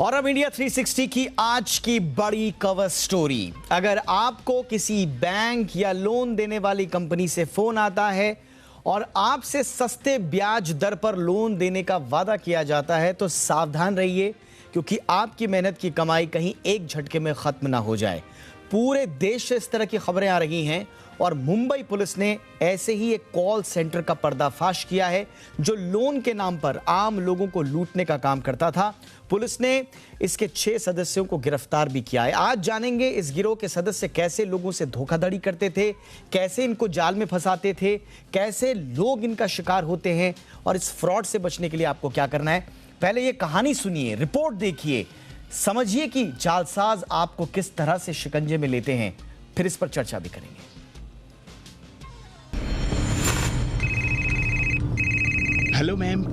और अब इंडिया 360 की आज की बड़ी कवर स्टोरी। अगर आपको किसी बैंक या लोन देने वाली कंपनी से फोन आता है और आपसे सस्ते ब्याज दर पर लोन देने का वादा किया जाता है तो सावधान रहिए, क्योंकि आपकी मेहनत की कमाई कहीं एक झटके में खत्म ना हो जाए। पूरे देश से इस तरह की खबरें आ रही हैं और मुंबई पुलिस ने ऐसे ही एक कॉल सेंटर का पर्दाफाश किया है जो लोन के नाम पर आम लोगों को लूटने का काम करता था। पुलिस ने इसके 6 सदस्यों को गिरफ्तार भी किया है। आज जानेंगे इस गिरोह के सदस्य कैसे लोगों से धोखाधड़ी करते थे, कैसे इनको जाल में फंसाते थे, कैसे लोग इनका शिकार होते हैं और इस फ्रॉड से बचने के लिए आपको क्या करना है। पहले ये कहानी सुनिए, रिपोर्ट देखिए, समझिए कि जालसाज आपको किस तरह से शिकंजे में लेते हैं, फिर इस पर चर्चा भी करेंगे। हेलो मैम,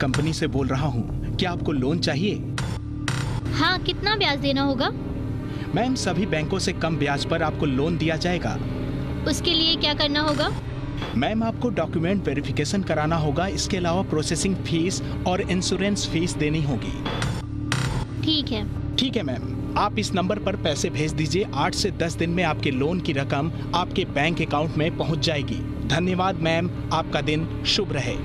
कंपनी से बोल रहा हूँ, क्या आपको लोन चाहिए? हाँ, कितना ब्याज देना होगा? मैम, सभी बैंकों से कम ब्याज पर आपको लोन दिया जाएगा। उसके लिए क्या करना होगा? मैम, आपको डॉक्यूमेंट वेरिफिकेशन कराना होगा। इसके अलावा प्रोसेसिंग फीस और इंश्योरेंस फीस देनी होगी। ठीक है। ठीक है मैम, आप इस नंबर पर पैसे भेज दीजिए। 8 से 10 दिन में आपके लोन की रकम आपके बैंक अकाउंट में पहुंच जाएगी। धन्यवाद मैम, आपका दिन शुभ रहे।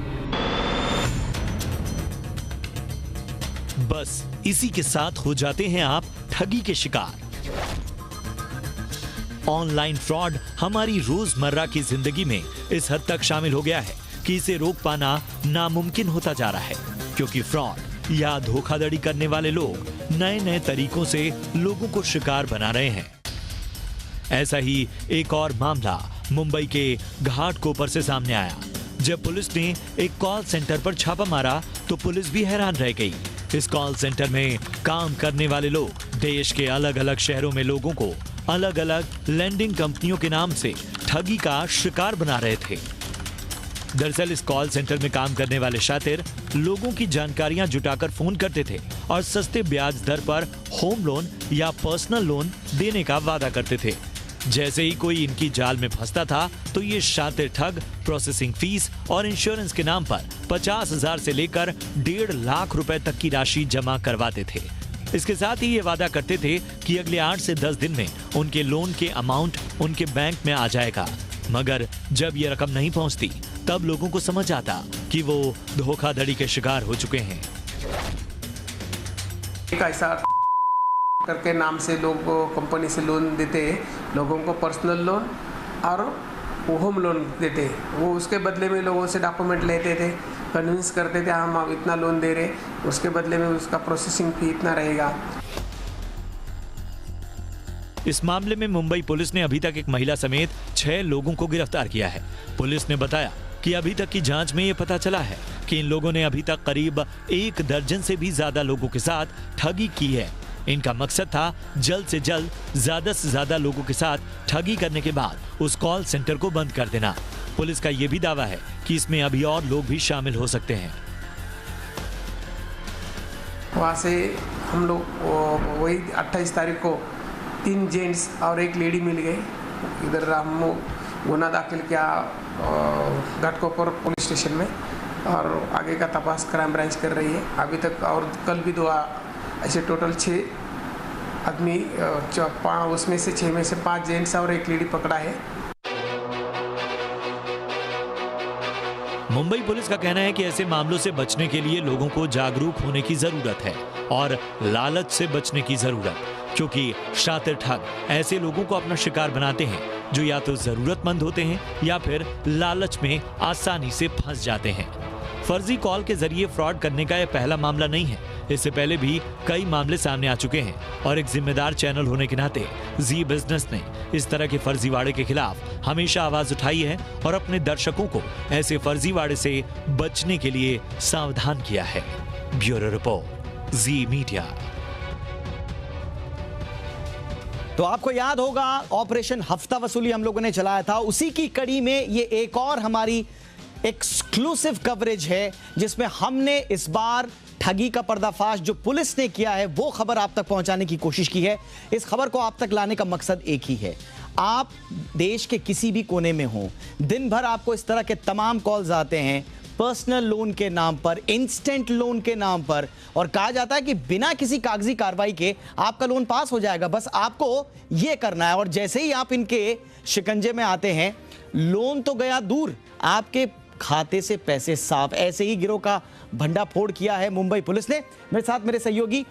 बस इसी के साथ हो जाते हैं आप ठगी के शिकार। ऑनलाइन फ्रॉड हमारी रोजमर्रा की जिंदगी में इस हद तक शामिल हो गया है कि इसे रोक पाना नामुमकिन होता जा रहा है, क्योंकि फ्रॉड या धोखाधड़ी करने वाले लोग नए नए तरीकों से लोगों को शिकार बना रहे हैं। ऐसा ही एक और मामला मुंबई के घाटकोपर से सामने आया। जब पुलिस ने एक कॉल सेंटर पर छापा मारा तो पुलिस भी हैरान रह गई। इस कॉल सेंटर में काम करने वाले लोग देश के अलग अलग शहरों में लोगों को अलग अलग लेंडिंग कंपनियों के नाम से ठगी का शिकार बना रहे थे। दरअसल इस कॉल सेंटर में काम करने वाले शातिर लोगों की जानकारियां जुटाकर फोन करते थे और सस्ते ब्याज दर पर होम लोन या पर्सनल लोन देने का वादा करते थे। जैसे ही कोई इनकी जाल में फंसता था तो ये शातिर ठग प्रोसेसिंग फीस और इंश्योरेंस के नाम पर 50,000 से लेकर 1.5 लाख रुपए तक की राशि जमा करवाते थे। इसके साथ ही ये वादा करते थे कि अगले 8 से 10 दिन में उनके लोन के अमाउंट उनके बैंक में आ जाएगा। मगर जब ये रकम नहीं पहुंचती तब लोगों को समझ आता कि वो धोखाधड़ी के शिकार हो चुके हैं। एक ऐसा करके नाम से लोग कंपनी से लोन देते हैं, लोगों को पर्सनल लोन और होम लोन देते हैं। वो उसके बदले में लोगों से डॉक्यूमेंट लेते थे, कन्विंस करते थे हम इतना लोन दे रहे, उसके बदले में उसका प्रोसेसिंग फी इतना रहेगा। इस मामले में मुंबई पुलिस ने अभी तक एक महिला समेत 6 लोगों को गिरफ्तार किया है। पुलिस ने बताया कि अभी तक की जांच में ये पता चला है कि इन लोगों ने अभी तक करीब 1 दर्जन से भी ज्यादा लोगों के साथ ठगी की है। इनका मकसद था जल्द से ज्यादा लोगों के साथ ठगी करने के बाद उस कॉल सेंटर को बंद कर देना। पुलिस का यह भी दावा है कि इसमें अभी और लोग भी शामिल हो सकते हैं। वहाँ से हम लोग वही 28 तारीख को 3 जेंट्स और 1 लेडी मिल गए। इधर हम गुना दाखिल किया घाटकोपर पुलिस स्टेशन में और आगे का तपास क्राइम ब्रांच कर रही है। अभी तक और कल भी 2 ऐसे टोटल 6 आदमी, उसमें से 6 में से 5 जेंट्स और 1 लेडी पकड़ा है। मुंबई पुलिस का कहना है कि ऐसे मामलों से बचने के लिए लोगों को जागरूक होने की जरूरत है और लालच से बचने की जरूरत, क्योंकि शातिर ठग ऐसे लोगों को अपना शिकार बनाते हैं जो या तो जरूरतमंद होते हैं या फिर लालच में आसानी से फंस जाते हैं। फर्जी कॉल के जरिए फ्रॉड करने का यह पहला मामला नहीं है। इससे पहले भी कई मामले सामने आ चुके हैं और एक जिम्मेदार चैनल होने के नाते जी बिजनेस ने इस तरह के फर्जीवाड़े के खिलाफ हमेशा आवाज उठाई है और अपने दर्शकों को ऐसे फर्जीवाड़े से बचने के लिए सावधान किया है। ब्यूरो रिपोर्ट, जी मीडिया। तो आपको याद होगा ऑपरेशन हफ्ता वसूली हम लोगों ने चलाया था, उसी की कड़ी में ये एक और हमारी एक्सक्लूसिव कवरेज है जिसमें हमने इस बार ठगी का पर्दाफाश जो पुलिस ने किया है वो खबर आप तक पहुंचाने की कोशिश की है। इस खबर को आप तक लाने का मकसद एक ही है, आप देश के किसी भी कोने में हो, दिन भर आपको इस तरह के तमाम कॉल्स आते हैं पर्सनल लोन के नाम पर, इंस्टेंट लोन के नाम पर, और कहा जाता है कि बिना किसी कागजी कार्रवाई के आपका लोन पास हो जाएगा, बस आपको यह करना है। और जैसे ही आप इनके शिकंजे में आते हैं, लोन तो गया दूर, आपके खाते से पैसे साफ। ऐसे ही गिरोह का भंडाफोड़ किया है मुंबई पुलिस ने। मेरे साथ मेरे सहयोगी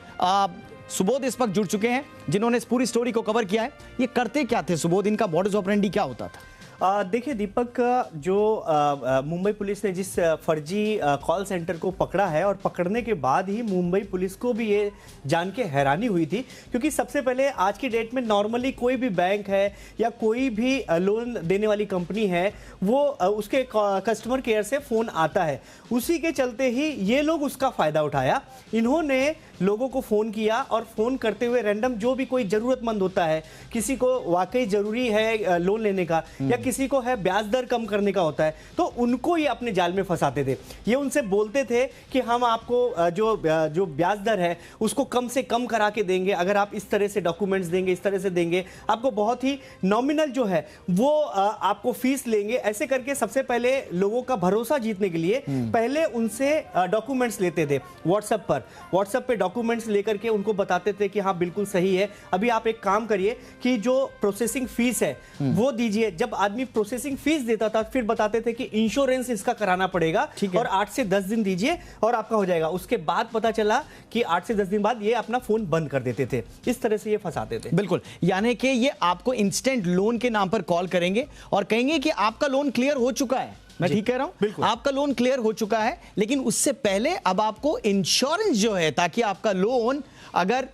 सुबोध इस वक्त जुड़ चुके हैं जिन्होंने इस पूरी स्टोरी को कवर किया है। ये करते क्या थे सुबोध, इनका मॉडस ऑपरेंडी क्या होता था? देखिए दीपक, जो मुंबई पुलिस ने जिस फर्जी कॉल सेंटर को पकड़ा है और पकड़ने के बाद ही मुंबई पुलिस को भी ये जान के हैरानी हुई थी, क्योंकि सबसे पहले आज की डेट में नॉर्मली कोई भी बैंक है या कोई भी लोन देने वाली कंपनी है वो उसके कस्टमर केयर से फ़ोन आता है, उसी के चलते ही ये लोग उसका फ़ायदा उठाया। इन्होंने लोगों को फ़ोन किया और फ़ोन करते हुए रैंडम जो भी कोई ज़रूरतमंद होता है, किसी को वाकई ज़रूरी है लोन लेने का या किसी को है ब्याज दर कम करने का होता है, तो उनको ये अपने जाल में फंसाते थे। ये उनसे बोलते थे कि हम आपको जो ब्याज दर है उसको कम से कम करा के देंगे, अगर आप इस तरह से डॉक्यूमेंट्स देंगे, इस तरह से देंगे, आपको बहुत ही नॉमिनल जो है वो आपको फीस लेंगे। ऐसे करके सबसे पहले लोगों का भरोसा जीतने के लिए पहले उनसे डॉक्यूमेंट्स लेते थे व्हाट्सएप पे डॉक्यूमेंट्स लेकर के उनको बताते थे कि हाँ बिल्कुल सही है, अभी आप एक काम करिए कि जो प्रोसेसिंग फीस है वो दीजिए। जब आदमी प्रोसेसिंग फीस देता था फिर बताते थे कि इंश्योरेंस इसका कराना पड़ेगा और 8 से 10 दिन दीजिए और आपका हो जाएगा। उसके बाद पता चला कि 8 से 10 दिन बाद ये अपना फोन बंद कर देते थे। इस तरह से ये फंसाते थे। बिल्कुल, यानी कि ये आपको इंस्टेंट लोन के नाम पर कॉल करेंगे और कहेंगे कि आपका लोन क्लियर हो चुका है। मैं ठीक कह रहा हूं? आपका लोन क्लियर हो चुका है, लेकिन उससे पहले अब आपको इंश्योरेंस जो है, ताकि आपका लोन अगर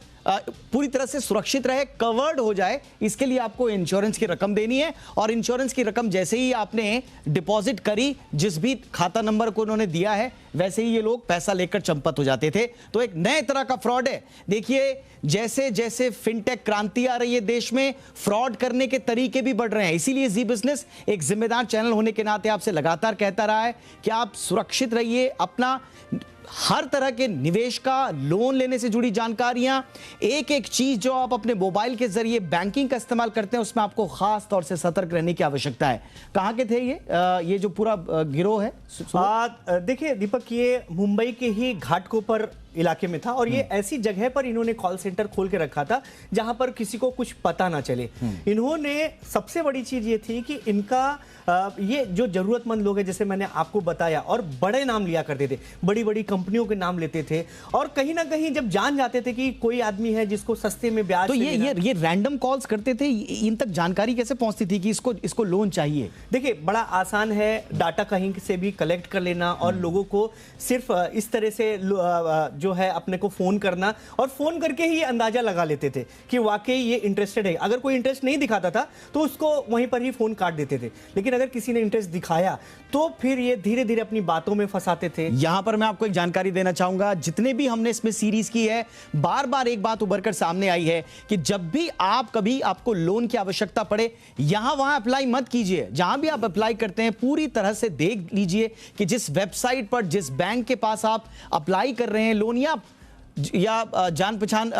पूरी तरह से सुरक्षित रहे, कवर्ड हो जाए, इसके लिए आपको इंश्योरेंस की रकम देनी है। और इंश्योरेंस की रकम जैसे ही आपने डिपॉजिट करी, जिस भी खाता नंबर को उन्होंने दिया है, वैसे ही ये लोग पैसा लेकर चंपत हो जाते थे। तो एक नए तरह का फ्रॉड है। देखिए, जैसे जैसे फिनटेक क्रांति आ रही है देश में, फ्रॉड करने के तरीके भी बढ़ रहे हैं। इसीलिए जी बिजनेस एक जिम्मेदार चैनल होने के नाते आपसे लगातार कहता रहा है कि आप सुरक्षित रहिए। अपना हर तरह के निवेश का, लोन लेने से जुड़ी जानकारियां, एक एक चीज जो आप अपने मोबाइल के जरिए बैंकिंग का इस्तेमाल करते हैं, उसमें आपको खास तौर से सतर्क रहने की आवश्यकता है। कहां के थे ये जो पूरा गिरोह है? देखिए दीपक, ये मुंबई के ही घाटकोपर इलाके में था और ये ऐसी जगह पर इन्होंने कॉल सेंटर खोल के रखा था जहां पर किसी को कुछ पता ना चले। इन्होंने सबसे बड़ी चीज ये थी कि इनका ये जो जरूरतमंद लोग हैं, जैसे मैंने आपको बताया, और बड़े नाम लिया करते थे, बड़ी बड़ी कंपनियों के नाम लेते थे और कहीं ना कहीं जब जान जाते थे कि कोई आदमी है जिसको सस्ते में ब्याज तो ये रैंडम कॉल्स करते थे, इन तक जानकारी कैसे पहुंचती थी कि इसको लोन चाहिए? देखिए, बड़ा आसान है, डाटा कहीं से भी कलेक्ट कर लेना और लोगों को सिर्फ इस तरह से जो है अपने को फोन करना, और फोन करके ही ये अंदाजा लगा लेते थे कि वाकई ये इंटरेस्टेड है। अगर कोई इंटरेस्ट नहीं दिखाता था तो उसको वहीं पर ही फोन काट देते थे, लेकिन अगर किसी ने इंटरेस्ट दिखाया तो फिर ये धीरे धीरे अपनी बातों में फंसाते थे। यहां पर मैं आपको एक जानकारी देना चाहूंगा, जितने भी हमने इसमें सीरीज की है, बार बार एक बात उभर कर सामने आई है कि जब भी आपको लोन की आवश्यकता पड़े, यहां वहां अप्लाई मत कीजिए। जहां भी आप अप्लाई करते हैं पूरी तरह से देख लीजिए कि जिस वेबसाइट पर, जिस बैंक के पास आप अप्लाई कर रहे हैं लोन या जान पहचान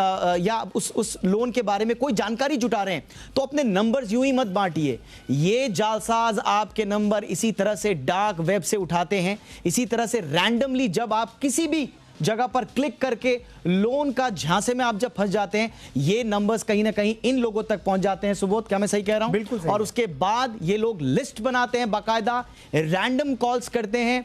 या उस लोन के बारे में कोई जानकारी जुटा रहे हैं, तो अपने नंबर्स यूं ही मत बांटिए। ये जालसाज आपके नंबर इसी तरह से डार्क वेब से उठाते हैं, इसी तरह से रैंडमली जब आप किसी भी जगह पर क्लिक करके लोन का झांसे में आप जब फंस जाते हैं, ये नंबर्स कहीं ना कहीं इन लोगों तक पहुंच जाते हैं। सुबोध, क्या मैं सही कह रहा हूं? बिल्कुल सही। और उसके बाद ये लोग लिस्ट बनाते हैं, बाकायदा रैंडम कॉल्स करते हैं,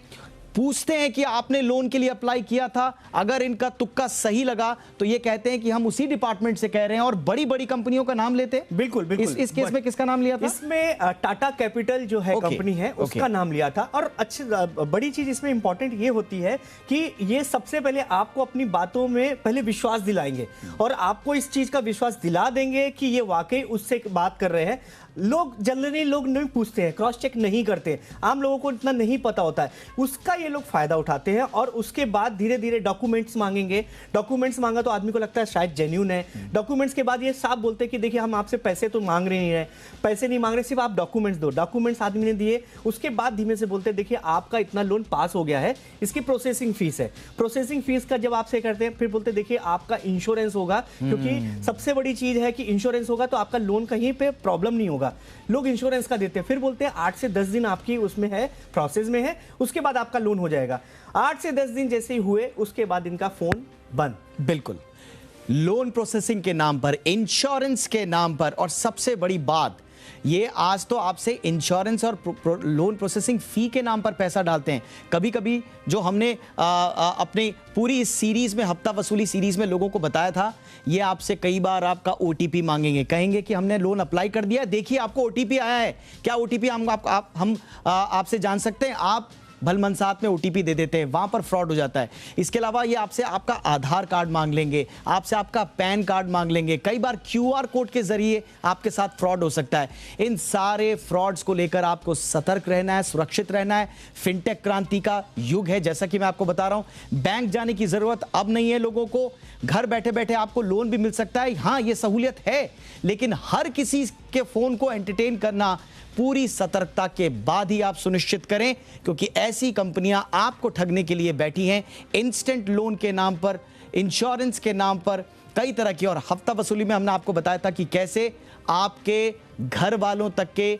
पूछते हैं कि आपने लोन के लिए अप्लाई किया था। अगर इनका तुक्का सही लगा तो ये कहते हैं कि हम उसी डिपार्टमेंट से कह रहे हैं और बड़ी बड़ी कंपनियों का नाम लेते हैं। बिल्कुल बिल्कुल। इस केस में किसका नाम लिया था? इसमें टाटा कैपिटल जो है कंपनी है उसका नाम लिया था। और अच्छी बड़ी चीज इसमें इंपॉर्टेंट ये होती है कि ये सबसे पहले आपको अपनी बातों में पहले विश्वास दिलाएंगे और आपको इस चीज का विश्वास दिला देंगे कि ये वाकई उससे बात कर रहे हैं। जनरली लोग नहीं पूछते हैं, क्रॉस चेक नहीं करते, आम लोगों को इतना नहीं पता होता है, उसका ये लोग फायदा उठाते हैं और उसके बाद धीरे धीरे डॉक्यूमेंट्स मांगेंगे। डॉक्यूमेंट्स मांगा तो आदमी को लगता है शायद जेन्युइन है। डॉक्यूमेंट्स के बाद ये साफ बोलते हैं कि देखिए हम आपसे पैसे तो मांग रहे नहीं है, पैसे नहीं मांग रहे, सिर्फ आप डॉक्यूमेंट्स दो। डॉक्यूमेंट्स आदमी ने दिए, उसके बाद धीमे से बोलते हैं देखिए आपका इतना लोन पास हो गया है, इसकी प्रोसेसिंग फीस है। प्रोसेसिंग फीस का जब आपसे करते हैं फिर बोलते देखिए आपका इंश्योरेंस होगा, क्योंकि सबसे बड़ी चीज है कि इंश्योरेंस होगा तो आपका लोन कहीं पे प्रॉब्लम नहीं होगा। लोग इंश्योरेंस का देते हैं, फिर बोलते हैं 8 से 10 दिन आपकी उसमें है, प्रोसेस में है, उसके बाद आपका लोन हो जाएगा। 8 से 10 दिन जैसे ही हुए उसके बाद इनका फोन बंद। बिल्कुल, लोन प्रोसेसिंग के नाम पर, इंश्योरेंस के नाम पर, और सबसे बड़ी बात ये आज तो आपसे इंश्योरेंस और लोन प्रोसेसिंग फी के नाम पर पैसा डालते हैं। कभी कभी जो हमने अपनी पूरी इस सीरीज में, हफ्ता वसूली सीरीज में लोगों को बताया था, ये आपसे कई बार आपका ओटीपी मांगेंगे, कहेंगे कि हमने लोन अप्लाई कर दिया, देखिए आपको ओटीपी आया है। क्या ओटीपी हम आपसे जान सकते हैं? आप भलमनसात में ओटीपी दे देते हैं, वहां पर फ्रॉड हो जाता है। इसके अलावा ये आपसे आपका आधार कार्ड मांग लेंगे, आपसे आपका पैन कार्ड मांग लेंगे, कई बार क्यूआर कोड के जरिए आपके साथ फ्रॉड हो सकता है। इन सारे फ्रॉड्स को लेकर आपको सतर्क रहना है, सुरक्षित रहना है। फिनटेक क्रांति का युग है, जैसा कि मैं आपको बता रहा हूं। बैंक जाने की जरूरत अब नहीं है लोगों को, घर बैठे बैठे आपको लोन भी मिल सकता है। हाँ, ये सहूलियत है, लेकिन हर किसी के फोन को एंटरटेन करना पूरी सतर्कता के बाद ही आप सुनिश्चित करें, क्योंकि ऐसी कंपनियां आपको ठगने के लिए बैठी हैं। इंस्टेंट लोन के नाम पर, इंश्योरेंस के नाम पर, कई तरह की। और हफ्ता वसूली में हमने आपको बताया था कि कैसे आपके घर वालों तक के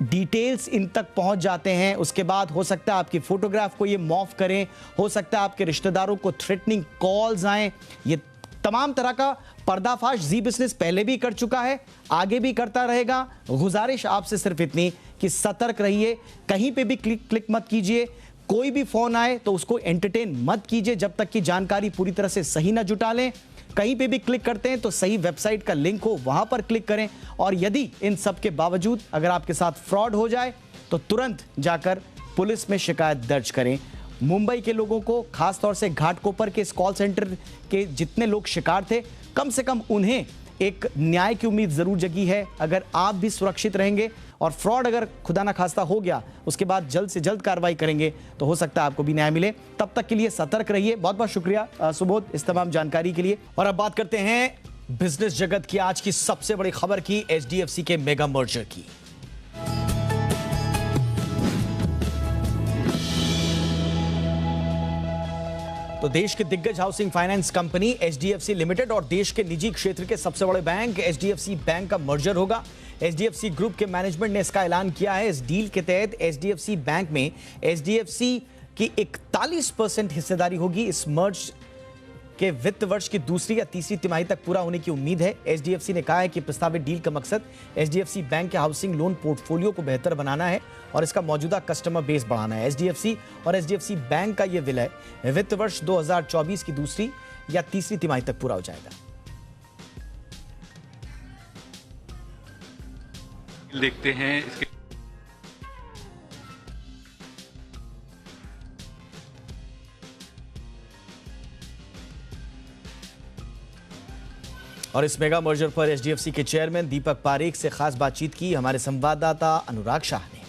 डिटेल्स इन तक पहुंच जाते हैं। उसके बाद हो सकता है आपकी फोटोग्राफ को ये मॉर्फ करें, हो सकता है आपके रिश्तेदारों को थ्रेटनिंग कॉल्स आए। ये तमाम तरह का पर्दाफाश जी बिजनेस पहले भी कर चुका है, आगे भी करता रहेगा। गुजारिश आपसे सिर्फ इतनी कि सतर्क रहिए, कहीं पे भी क्लिक मत कीजिए। कोई भी फोन आए तो उसको एंटरटेन मत कीजिए जब तक कि जानकारी पूरी तरह से सही ना जुटा लें। कहीं पे भी क्लिक करते हैं तो सही वेबसाइट का लिंक हो, वहां पर क्लिक करें। और यदि इन सब के बावजूद अगर आपके साथ फ्रॉड हो जाए तो तुरंत जाकर पुलिस में शिकायत दर्ज करें। मुंबई के लोगों को, खासतौर से घाटकोपर के इस कॉल सेंटर के जितने लोग शिकार थे, कम से कम उन्हें एक न्याय की उम्मीद जरूर जगी है। अगर आप भी सुरक्षित रहेंगे और फ्रॉड अगर खुदा ना खास्ता हो गया, उसके बाद जल्द से जल्द कार्रवाई करेंगे तो हो सकता है आपको भी न्याय मिले। तब तक के लिए सतर्क रहिए। बहुत बहुत शुक्रिया सुबोध इस तमाम जानकारी के लिए। और अब बात करते हैं बिजनेस जगत की आज की सबसे बड़ी खबर की, एचडीएफसी के मेगा मर्जर की। तो देश के दिग्गज housing finance company HDFC limited और देश के निजी क्षेत्र के सबसे बड़े बैंक एचडीएफसी बैंक का मर्जर होगा। एचडीएफसी ग्रुप के मैनेजमेंट ने इसका ऐलान किया है। इस डील के तहत एचडीएफसी बैंक में एचडीएफसी की 41% हिस्सेदारी होगी। इस मर्ज के वित्त वर्ष की दूसरी या तीसरी तिमाही तक पूरा होने की उम्मीद है। एचडीएफसी ने कहा है कि प्रस्तावित डील का मकसद एचडीएफसी बैंक के हाउसिंग लोन पोर्टफोलियो को बेहतर बनाना है और इसका मौजूदा कस्टमर बेस बढ़ाना है। एचडीएफसी और एचडीएफसी बैंक का यह विलय वित्त वर्ष 2024 की दूसरी या तीसरी तिमाही तक पूरा हो जाएगा। देखते हैं इसके और इस मेगा मर्जर पर एचडीएफसी के चेयरमैन दीपक पारेख से खास बातचीत की हमारे संवाददाता अनुराग शाह ने।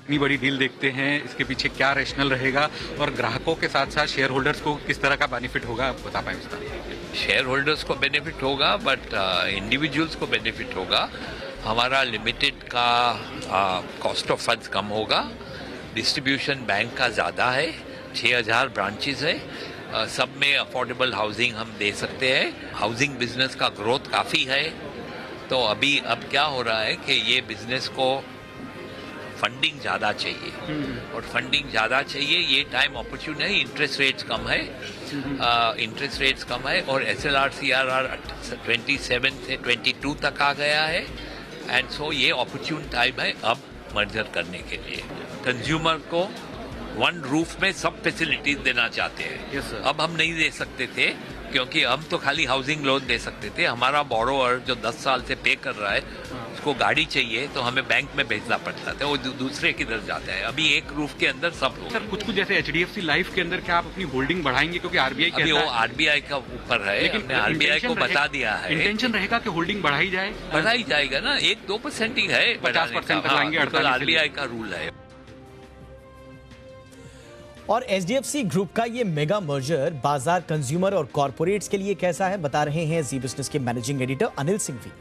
इतनी बड़ी डील देखते हैं, इसके पीछे क्या रैशनल रहेगा और ग्राहकों के साथ साथ शेयर होल्डर्स को किस तरह का बेनिफिट होगा, आप बता पाएं उसका। शेयर होल्डर्स को बेनिफिट होगा बट इंडिविजुअल्स को बेनिफिट होगा। हमारा लिमिटेड का कॉस्ट ऑफ फंड्स कम होगा, डिस्ट्रीब्यूशन बैंक का ज़्यादा है, 6000 ब्रांचेस है, सब में अफोर्डेबल हाउसिंग हम दे सकते हैं। हाउसिंग बिजनेस का ग्रोथ काफ़ी है, तो अब क्या हो रहा है कि ये बिजनेस को फंडिंग ज़्यादा चाहिए और फंडिंग ज़्यादा चाहिए, ये टाइम अपॉर्चुन है। इंटरेस्ट रेट्स कम है, इंटरेस्ट रेट्स कम है और SLR CRR 27 से 22 तक आ गया है एंड सो ये अपॉर्चुन टाइम है अब मर्जर करने के लिए। कंज्यूमर को वन रूफ में सब फैसिलिटीज देना चाहते हैं। अब हम नहीं दे सकते थे क्योंकि हम तो खाली हाउसिंग लोन दे सकते थे। हमारा बोरोवर जो 10 साल से पे कर रहा है उसको गाड़ी चाहिए तो हमें बैंक में भेजना पड़ता था, वो दूसरे किधर जाता है। अभी एक रूफ के अंदर सब लोग। सर कुछ जैसे HDFC लाइफ के अंदर क्या आप अपनी होल्डिंग बढ़ाएंगे, क्योंकि RBI अभी वो RBI का ऊपर है, हमने RBI को बता दिया है। इंटेंशन रहेगा कि होल्डिंग बढ़ाई जाए, बढ़ाई जाएगा ना, 1-2% ही है, 50% तक लाएंगे, RBI का रूल है। और एचडीएफसी ग्रुप का ये मेगा मर्जर बाजार, कंज्यूमर और कॉर्पोरेट्स के लिए कैसा है, बता रहे हैं जी बिजनेस के managing editor Anil Singhvi.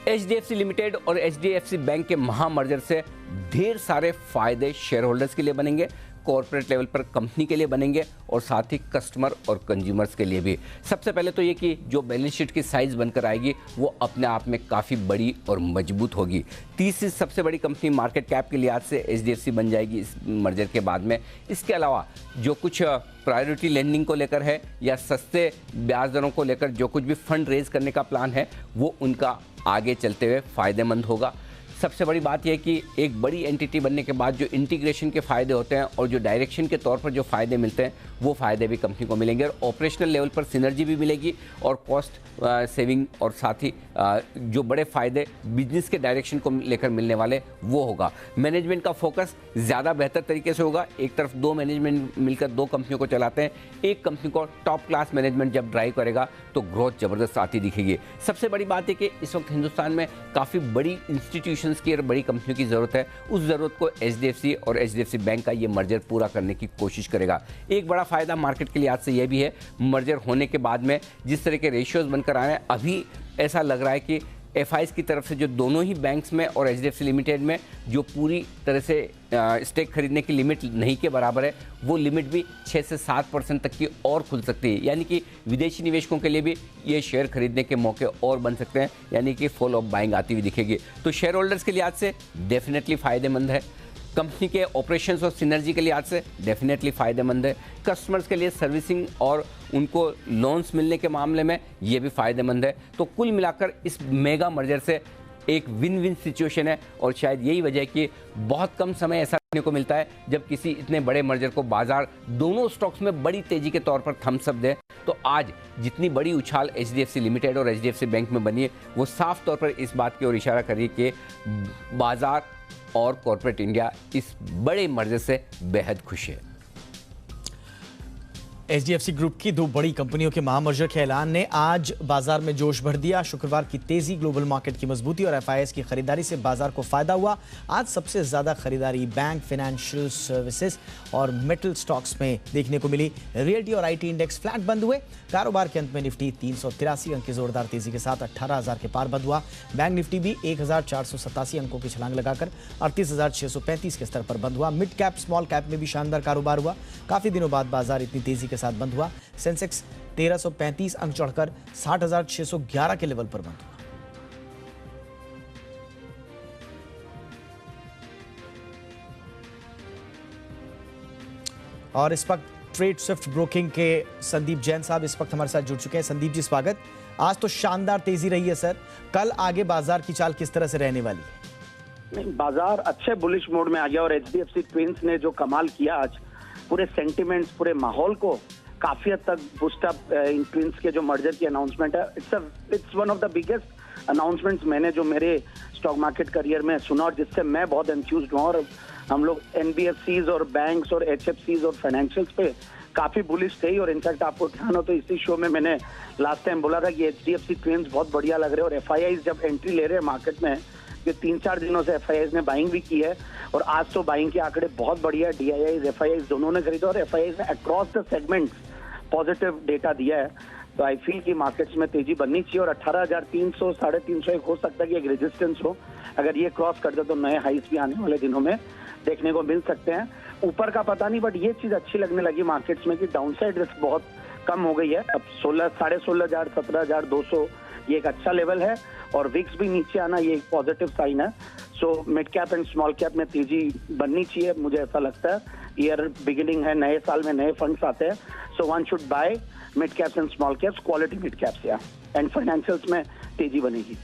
HDFC limited और एचडीएफसी बैंक के महामर्जर से ढेर सारे फायदे शेयर होल्डर्स के लिए बनेंगे, कॉर्पोरेट लेवल पर कंपनी के लिए बनेंगे और साथ ही कस्टमर और कंज्यूमर्स के लिए भी। सबसे पहले तो ये कि जो बैलेंस शीट की साइज बनकर आएगी वो अपने आप में काफ़ी बड़ी और मजबूत होगी। तीसरी सबसे बड़ी कंपनी मार्केट कैप के लिहाज से एचडीएफसी बन जाएगी इस मर्जर के बाद में। इसके अलावा जो कुछ प्रायोरिटी लेंडिंग को लेकर है या सस्ते ब्याज दरों को लेकर जो कुछ भी फंड रेज करने का प्लान है वो उनका आगे चलते हुए फ़ायदेमंद होगा। सबसे बड़ी बात यह कि एक बड़ी एंटिटी बनने के बाद जो इंटीग्रेशन के फ़ायदे होते हैं और जो डायरेक्शन के तौर पर जो फ़ायदे मिलते हैं वो फ़ायदे भी कंपनी को मिलेंगे और ऑपरेशनल लेवल पर सिनर्जी भी मिलेगी और कॉस्ट सेविंग और साथ ही जो बड़े फ़ायदे बिजनेस के डायरेक्शन को लेकर मिलने वाले वो होगा। मैनेजमेंट का फोकस ज़्यादा बेहतर तरीके से होगा। एक तरफ दो मैनेजमेंट मिलकर दो कंपनियों को चलाते हैं, एक कंपनी को टॉप क्लास मैनेजमेंट जब ड्राइव करेगा तो ग्रोथ ज़बरदस्त आती दिखेगी। सबसे बड़ी बात है कि इस वक्त हिंदुस्तान में काफ़ी बड़ी इंस्टीट्यूशंस की और बड़ी कंपनियों की ज़रूरत है। उस ज़रूरत को एचडीएफसी और एचडीएफसी बैंक का ये मर्जर पूरा करने की कोशिश करेगा। एक बड़ा फ़ायदा मार्केट के लिहाज से यह भी है, मर्जर होने के बाद में जिस तरह के रेशियोज बनकर आए हैं, अभी ऐसा लग रहा है कि एफआईज की तरफ से जो दोनों ही बैंक्स में और एचडीएफसी लिमिटेड में जो पूरी तरह से स्टेक खरीदने की लिमिट नहीं के बराबर है, वो लिमिट भी 6 से 7% तक की और खुल सकती है। यानी कि विदेशी निवेशकों के लिए भी ये शेयर खरीदने के मौके और बन सकते हैं, यानी कि फॉल ऑफ बाइंग आती हुई दिखेगी। तो शेयर होल्डर्स के लिहाज से डेफिनेटली फ़ायदेमंद है, कंपनी के ऑपरेशंस और सिनर्जी के लिहाज से डेफिनेटली फ़ायदेमंद है, कस्टमर्स के लिए सर्विसिंग और उनको लोन्स मिलने के मामले में ये भी फ़ायदेमंद है। तो कुल मिलाकर इस मेगा मर्जर से एक विन विन सिचुएशन है और शायद यही वजह है कि बहुत कम समय ऐसा देखने को मिलता है जब किसी इतने बड़े मर्जर को बाजार दोनों स्टॉक्स में बड़ी तेजी के तौर पर थम्स अप दे। तो आज जितनी बड़ी उछाल एचडीएफसी लिमिटेड और एचडीएफसी बैंक में बनी है वो साफ तौर पर इस बात की ओर इशारा कर रही है कि बाजार और कॉर्पोरेट इंडिया इस बड़े मर्जर से बेहद खुश है। एचडीएफसी ग्रुप की दो बड़ी कंपनियों के महामर्जर के ऐलान ने आज बाजार में जोश भर दिया। शुक्रवार की तेजी, ग्लोबल मार्केट की मजबूती और एफआईएस की खरीदारी से बाजार को फायदा हुआ। आज सबसे ज्यादा खरीदारी बैंक, फाइनेंशियल सर्विसेज और मेटल स्टॉक्स में देखने को मिली। रियल्टी और आईटी इंडेक्स फ्लैट बंद हुए। कारोबार के अंत में निफ्टी 383 अंक की जोरदार तेजी के साथ 18,000 के पार बंद हुआ। बैंक निफ्टी भी 1,487 अंकों की छलांग लगाकर 38,635 के स्तर पर बंद हुआ। मिड कैप, स्मॉल कैप में भी शानदार कारोबार हुआ। काफी दिनों बाद बाजार इतनी तेजी के साथ बंद हुआ। सेंसेक्स 1335 अंक चढ़कर 60,611 के लेवल पर बंद हुआ। और इस वक्त ट्रेड स्विफ्ट ब्रोकिंग के संदीप जैन साहब इस वक्त हमारे साथ जुड़ चुके हैं। संदीप जी स्वागत। आज तो शानदार तेजी रही है सर, कल आगे बाजार की चाल किस तरह से रहने वाली है? नहीं, बाजार अच्छे बुलिश मोड में आ गया और एचडीएफसी ट्विंस ने जो कमाल किया आज, पूरे सेंटिमेंट्स, पूरे माहौल को काफी हद तक बूस्ट अप इन ट्विंस के जो मर्जर की अनाउंसमेंट है, it's one of the biggest announcements मैंने जो मेरे स्टॉक मार्केट करियर में सुना और जिससे मैं बहुत एंथ्यूज्ड हूँ। और हम लोग एनबीएफसीज और बैंक्स और एचएफसीज और फाइनेंशियल्स पे काफी बुलिश थे। और इनफैक्ट आपको ध्यान हो तो इसी शो में मैंने लास्ट टाइम बोला था कि एचडीएफसी ट्विंस बहुत बढ़िया लग रहे हैं और एफआईआईज जब एंट्री ले रहे हैं मार्केट में, ये 3-4 दिनों से एफआईआईज ने बाइंग भी की है और आज तो बाइंग के आंकड़े बहुत बढ़िया, डीआईआईज एफआईआईज दोनों ने खरीदा और एफआईआईज ने across the segments positive data दिया है। तो आई फील कि मार्केट्स में तेजी बननी चाहिए और 18,300 350 हो सकता है कि एक रेजिस्टेंस हो, अगर ये क्रॉस कर दे तो नए हाइस भी आने वाले दिनों में देखने को मिल सकते हैं। ऊपर का पता नहीं, बट ये चीज अच्छी लगने लगी मार्केट्स में कि डाउनसाइड रिस्क बहुत कम हो गई है। अब 16,500 17,200 ये एक अच्छा लेवल है और विक्स भी नीचे आना ये एक पॉजिटिव साइन है। So mid cap and small cap में तेजी बननी चाहिए, मुझे ऐसा लगता है। ईयर बिगिनिंग है, नए साल में नए फंड्स आते हैं, so one should by mid caps and small caps, quality mid caps या एंड फाइनेंशियल्स में तेजी बनेगी।